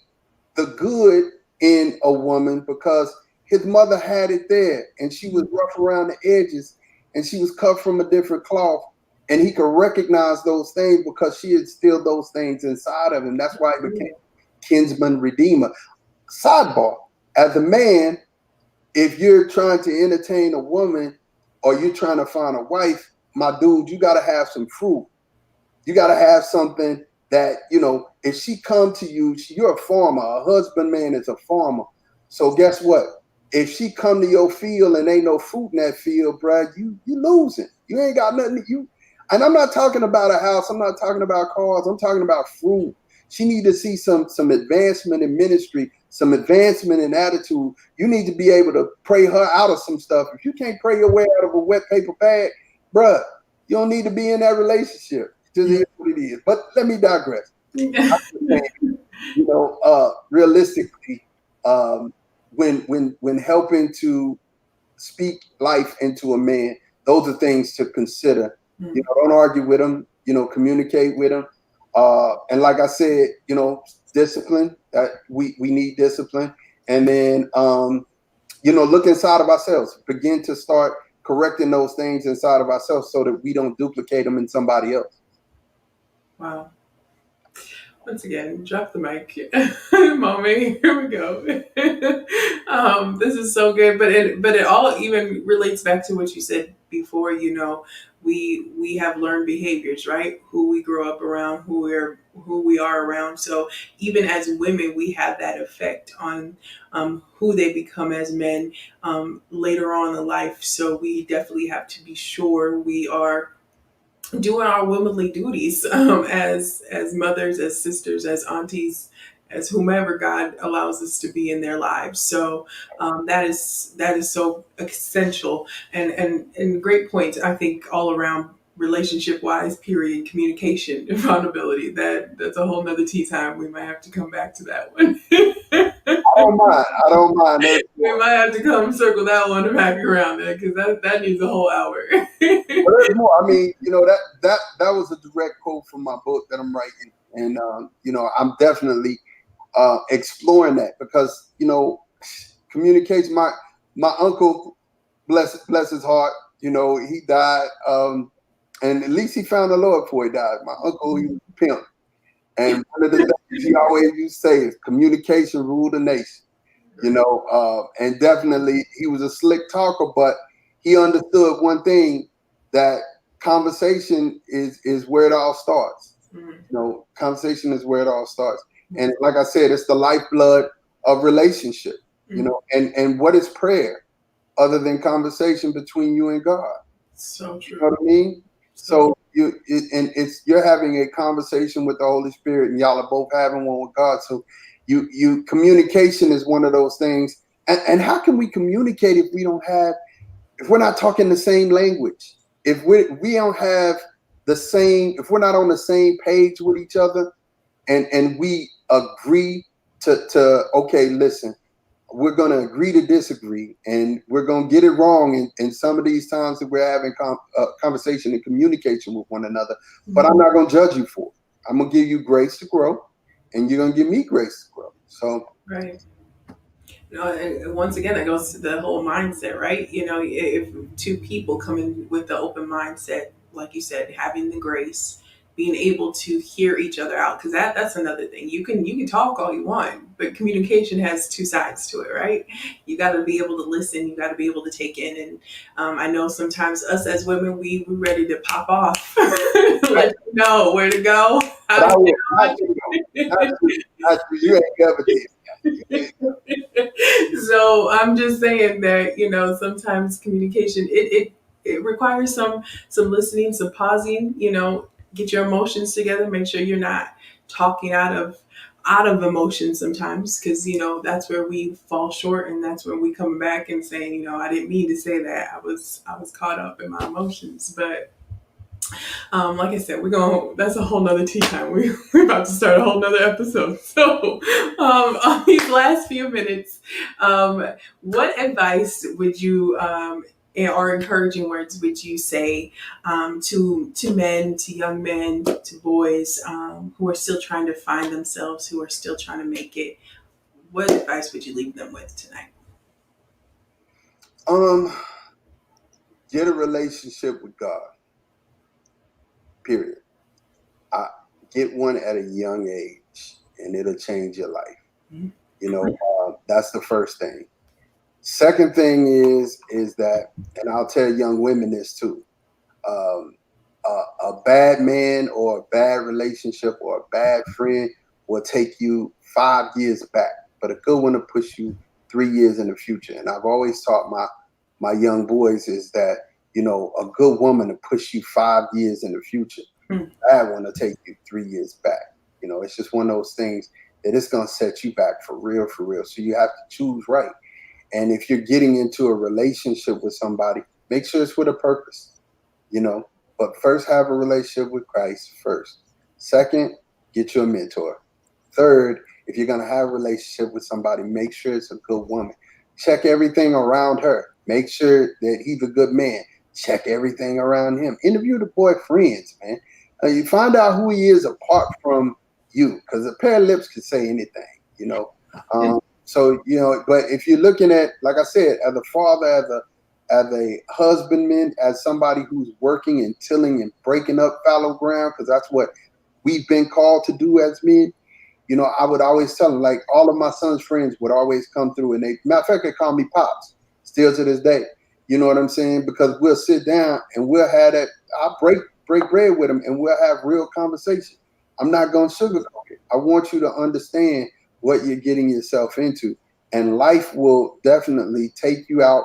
the good in a woman because his mother had it there, and she was rough around the edges, and she was cut from a different cloth, and he could recognize those things because she instilled those things inside of him. That's why he became kinsman redeemer. Sidebar: as a man, if you're trying to entertain a woman or you're trying to find a wife, my dude, you got to have some fruit. You got to have something that, if she come to you, you're a farmer. A husband man is a farmer. So guess what? If she come to your field and ain't no fruit in that field, bruh, you losing. You ain't got nothing. And I'm not talking about a house. I'm not talking about cars. I'm talking about fruit. She need to see some advancement in ministry, some advancement in attitude. You need to be able to pray her out of some stuff. If you can't pray your way out of a wet paper bag, bruh, you don't need to be in that relationship. Just is what it is. But let me digress. Realistically, when helping to speak life into a man, those are things to consider. Don't argue with them. Communicate with them. And like I said, discipline. We need discipline. And then look inside of ourselves. Begin to start correcting those things inside of ourselves so that we don't duplicate them in somebody else. Wow. Once again, drop the mic moment. Here we go. This is so good, but it all even relates back to what you said before. We have learned behaviors, right? Who we grow up around, who we are around. So even as women, we have that effect on who they become as men later on in life. So we definitely have to be sure we are doing our womanly duties as mothers, as sisters, as aunties, as whomever God allows us to be in their lives. So that is so essential and great points. I think all around relationship wise. Period. Communication, accountability. That's a whole nother tea time. We might have to come back to that one. I don't mind. We might have to come circle that one back around there because that needs a whole hour. But there's more. I mean, that was a direct quote from my book that I'm writing, and I'm definitely exploring that because communication. My uncle, bless his heart, he died And at least he found the Lord before he died. My uncle, he was a pimp. And one of the things he always used to say is communication ruled the nation. And definitely he was a slick talker, but he understood one thing, that conversation is where it all starts. Conversation is where it all starts. And like I said, it's the lifeblood of relationship, and what is prayer other than conversation between you and God? So You know true. what I mean? So So you're having a conversation with the Holy Spirit, and y'all are both having one with God. So you communication is one of those things. And how can we communicate if we're not talking the same language? If we don't have the same, if we're not on the same page with each other, and we agree to okay, listen, we're going to agree to disagree, and we're going to get it wrong in some of these times that we're having conversation and communication with one another. But I'm not going to judge you for it. I'm going to give you grace to grow, and you're going to give me grace to grow. So right. And once again, that goes to the whole mindset, right? If two people come in with the open mindset, like you said, having the grace, being able to hear each other out, because that's another thing. You can talk all you want, but communication has two sides to it, right? You got to be able to listen. You got to be able to take in. And I know sometimes us as women, we're ready to pop off, let you know where to go, but how I to will get not you, not you. You ain't never did. You ain't- So I'm just saying that sometimes communication it requires some listening, some pausing. Get your emotions together. Make sure you're not talking out of emotion sometimes, because that's where we fall short, and that's when we come back and saying, I didn't mean to say that. I was caught up in my emotions, but like I said, that's a whole nother tea time. We're about to start a whole nother episode. So, on these last few minutes, what advice would you, or encouraging words would you say to men, to young men, to boys who are still trying to find themselves, who are still trying to make it? What advice would you leave them with tonight? um, get a relationship with God. Period. I get one at a young age, and it'll change your life. Mhm. That's the first thing. Second thing is that, and I'll tell young women this too. Um, a bad man or a bad relationship or a bad friend will take you 5 years back, but a good one will push you 3 years in the future. And I've always taught my young boys is that a good woman will push you 5 years in the future. Mm. Bad one will take you 3 years back. It's just one of those things that it's gonna set you back for real, for real. So you have to choose right. And if you're getting into a relationship with somebody, make sure it's with a purpose, you know. But first, have a relationship with Christ first. Second, get you a mentor. Third, if you're going to have a relationship with somebody, make sure it's a good woman. Check everything around her. Make sure that he's a good man. Check everything around him. Interview the boy friends, man. You find out who he is apart from you, because a pair of lips can say anything, you know. So but if you're looking at, like I said, as a father, as a husbandman, as somebody who's working and tilling and breaking up fallow ground, because that's what we've been called to do as men. I would always tell them, like, all of my son's friends would always come through, and matter of fact, they call me Pops, still to this day. You know what I'm saying? Because we'll sit down and we'll have that. I'll break bread with them, and we'll have real conversation. I'm not going to sugarcoat it. I want you to understand what you're getting yourself into, and life will definitely take you out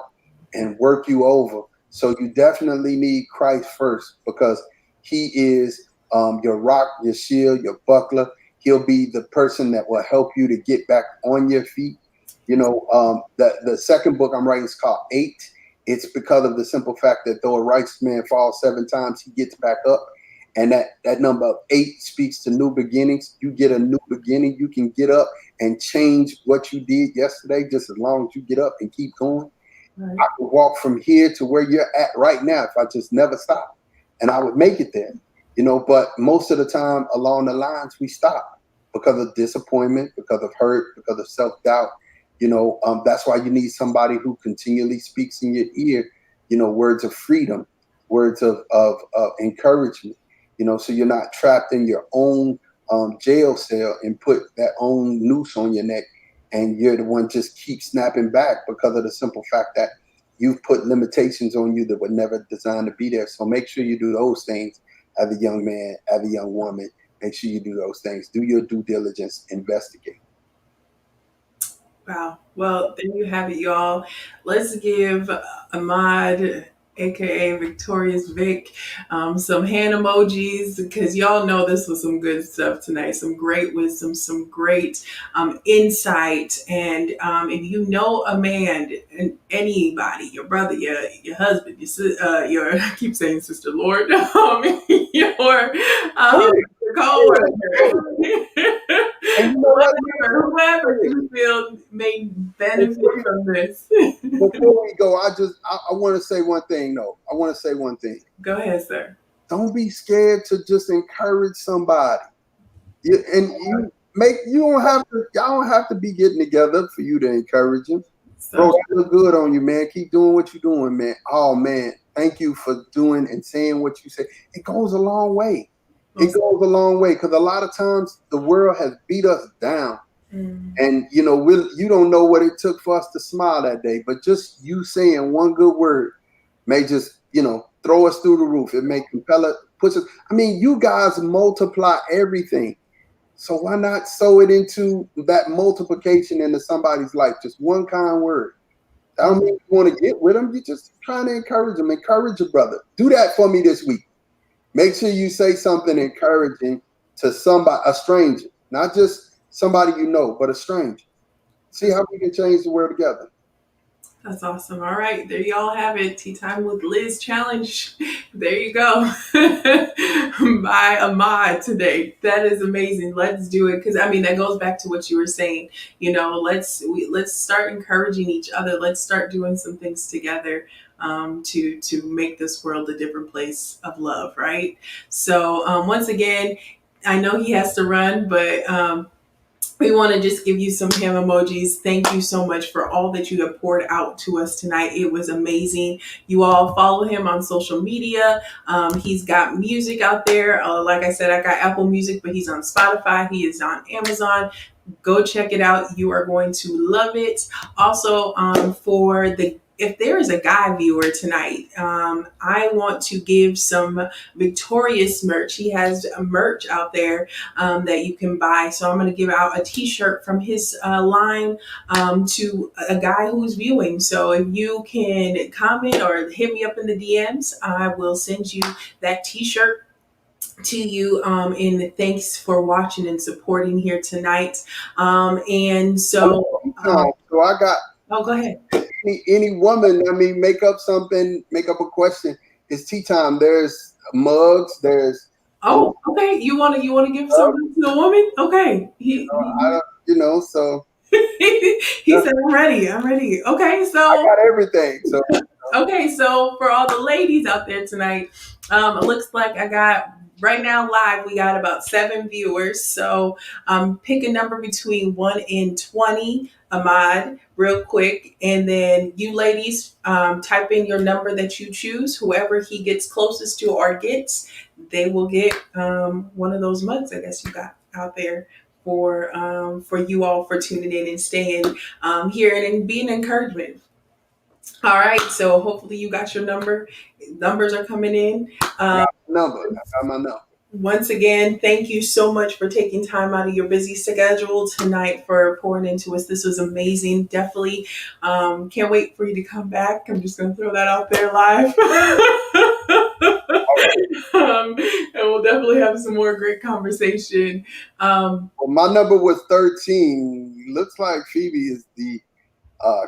and work you over. So you definitely need Christ first, because He is your rock, your shield, your buckler. He'll be the person that will help you to get back on your feet. The second book I'm writing is called Eight. It's because of the simple fact that though a righteous man falls 7 times, he gets back up. And that number of 8 speaks to new beginnings. You get a new beginning. You can get up and change what you did yesterday, just as long as you get up and keep going. Right. I could walk from here to where you're at right now if I just never stop, and I would make it there. But most of the time along the lines we stop because of disappointment, because of hurt, because of self-doubt. That's why you need somebody who continually speaks in your ear, words of freedom, words of encouragement, so you're not trapped in your own jail cell and put that own noose on your neck, and you're the one just keep snapping back because of the simple fact that you've put limitations on you that were never designed to be there. So make sure you do those things as a young man, as a young woman. Make sure you do those things. Do your due diligence, investigate. Wow. Well, there you have it, y'all. Let's give Ahmad, aka Victorious Vic, some hand emojis because y'all know this was some good stuff tonight. Some great wisdom, some great insight. And if you know a man, and anybody, your brother, your husband, your I keep saying sister, Lord, your coworker. And you know what, Whoever you feel may benefit before, from this. before we go, I want to say one thing. No, I want to say one thing. Go ahead, sir. Don't be scared to just encourage somebody. You don't have to. Y'all don't have to be getting together for you to encourage them. Bro, So that look good on you, man. Keep doing what you're doing, man. Oh man, thank you for doing and saying what you say. It goes a long way. It goes a long way because a lot of times the world has beat us down. And you don't know what it took for us to smile that day, but just you saying one good word may just throw us through the roof. It may compel us, push us. I mean, you guys multiply everything, so why not sow it into that multiplication into somebody's life? Just one kind word. I don't mean you want to get with them. You're just trying to encourage them. Encourage your brother. Do that for me this week. Make sure you say something encouraging to somebody, a stranger, not just somebody you know, but a stranger. See how we can change the world together. that's awesome. All right, there y'all have it. Tea Time with Liz challenge. There you go. By Ahmad today. That is amazing. Let's do it because I mean that goes back to what you were saying. Let's start encouraging each other. Let's start doing some things together to make this world a different place of love. Right. So once again, I know he has to run, but we want to just give you some ham emojis. Thank you so much for all that you have poured out to us tonight. It was amazing. You all follow him on social media. He's got music out there. Like I said, I got Apple Music, but he's on Spotify. He is on Amazon. Go check it out. You are going to love it. Also, for the if there is a guy viewer tonight, I want to give some Victorious merch. He has a merch out there that you can buy. So I'm going to give out a t-shirt from his line to a guy who's viewing. So if you can comment or hit me up in the DMs, I will send you that t-shirt to you and thanks for watching and supporting here tonight. And so So I got oh, go ahead. any woman, I mean, make up something, make up a question. It's tea time. There's mugs, there's Oh, okay. You want to give something to the woman? Okay. So He said, I'm ready. I'm ready. Okay, I so got everything. So okay, so for all the ladies out there tonight, it looks like I got right now live. We got about 7 viewers. So pick a number between 1 and 20, Ahmad, real quick, and then you ladies type in your number that you choose. Whoever he gets closest to or gets, they will get one of those mugs. I guess you got out there for you all for tuning in and staying here and being encouragement. All right, so hopefully you got your number. Numbers are coming in. I got my number. I got my number. Once again, thank you so much for taking time out of your busy schedule tonight for pouring into us. This was amazing. Definitely can't wait for you to come back. I'm just going to throw that out there live. And we'll definitely have some more great conversation. Well, my number was 13. Looks like Phoebe is the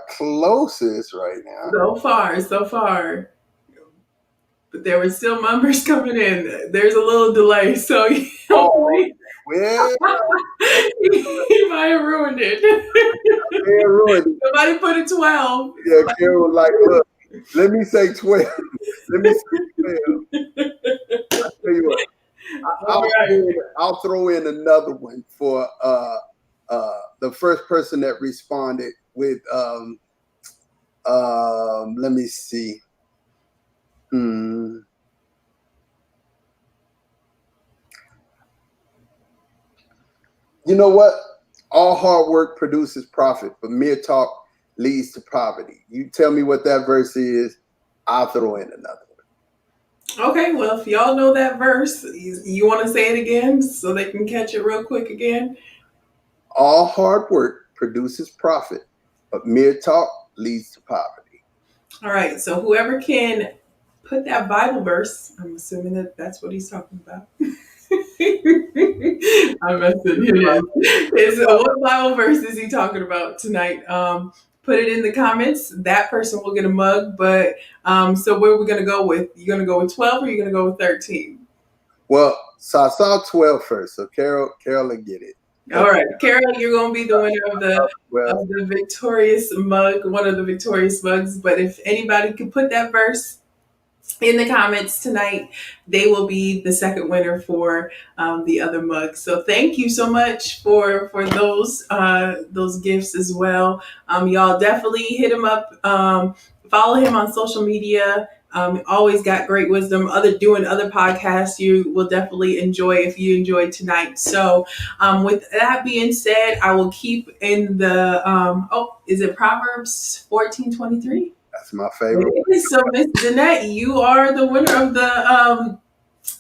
closest right now. So far. But there were still numbers coming in. There's a little delay, so hopefully Well, he might have ruined it. ruined it. Somebody put it 12. Yeah, Carol was like, look, let me say 12. Let me say 12. I'll tell you what. I'll throw in another one for the first person that responded with let me see. You know what? All hard work produces profit, but mere talk leads to poverty. You tell me what that verse is, I'll throw in another one. Okay, well, if y'all know that verse, you want to say it again so they can catch it real quick again? All hard work produces profit, but mere talk leads to poverty. All right, so whoever can put that Bible verse, I'm assuming that that's what he's talking about. I'm messing. It is. What Bible verse is he talking about tonight? Put it in the comments. That person will get a mug. But so where are we gonna go with? You gonna go with 12 or you gonna go with 13? Well, so I saw 12 first, so Carol will get it. All But right, Carol, you're gonna be the winner of the 12, victorious mug, one of the victorious mugs. But if anybody could put that verse in the comments tonight, they will be the second winner for the other mug. So thank you so much for those gifts as well. Y'all definitely hit him up. Follow him on social media. Always got great wisdom. Doing other podcasts, you will definitely enjoy if you enjoyed tonight. So, with that being said, I will keep in the. Is it Proverbs 14:23? that's my favorite. It is. So, Miss Jeanette, you are the winner of the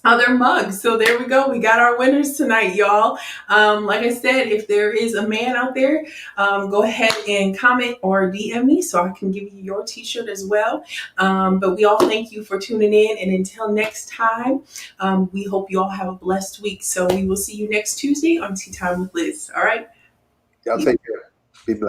other mugs. So there we go. We got our winners tonight, y'all. Like I said, if there is a man out there, go ahead and comment or DM me so I can give you your t-shirt as well. But we all thank you for tuning in. And until next time, we hope you all have a blessed week. So we will see you next Tuesday on Tea Time with Liz. All right. Y'all take care. Be blessed.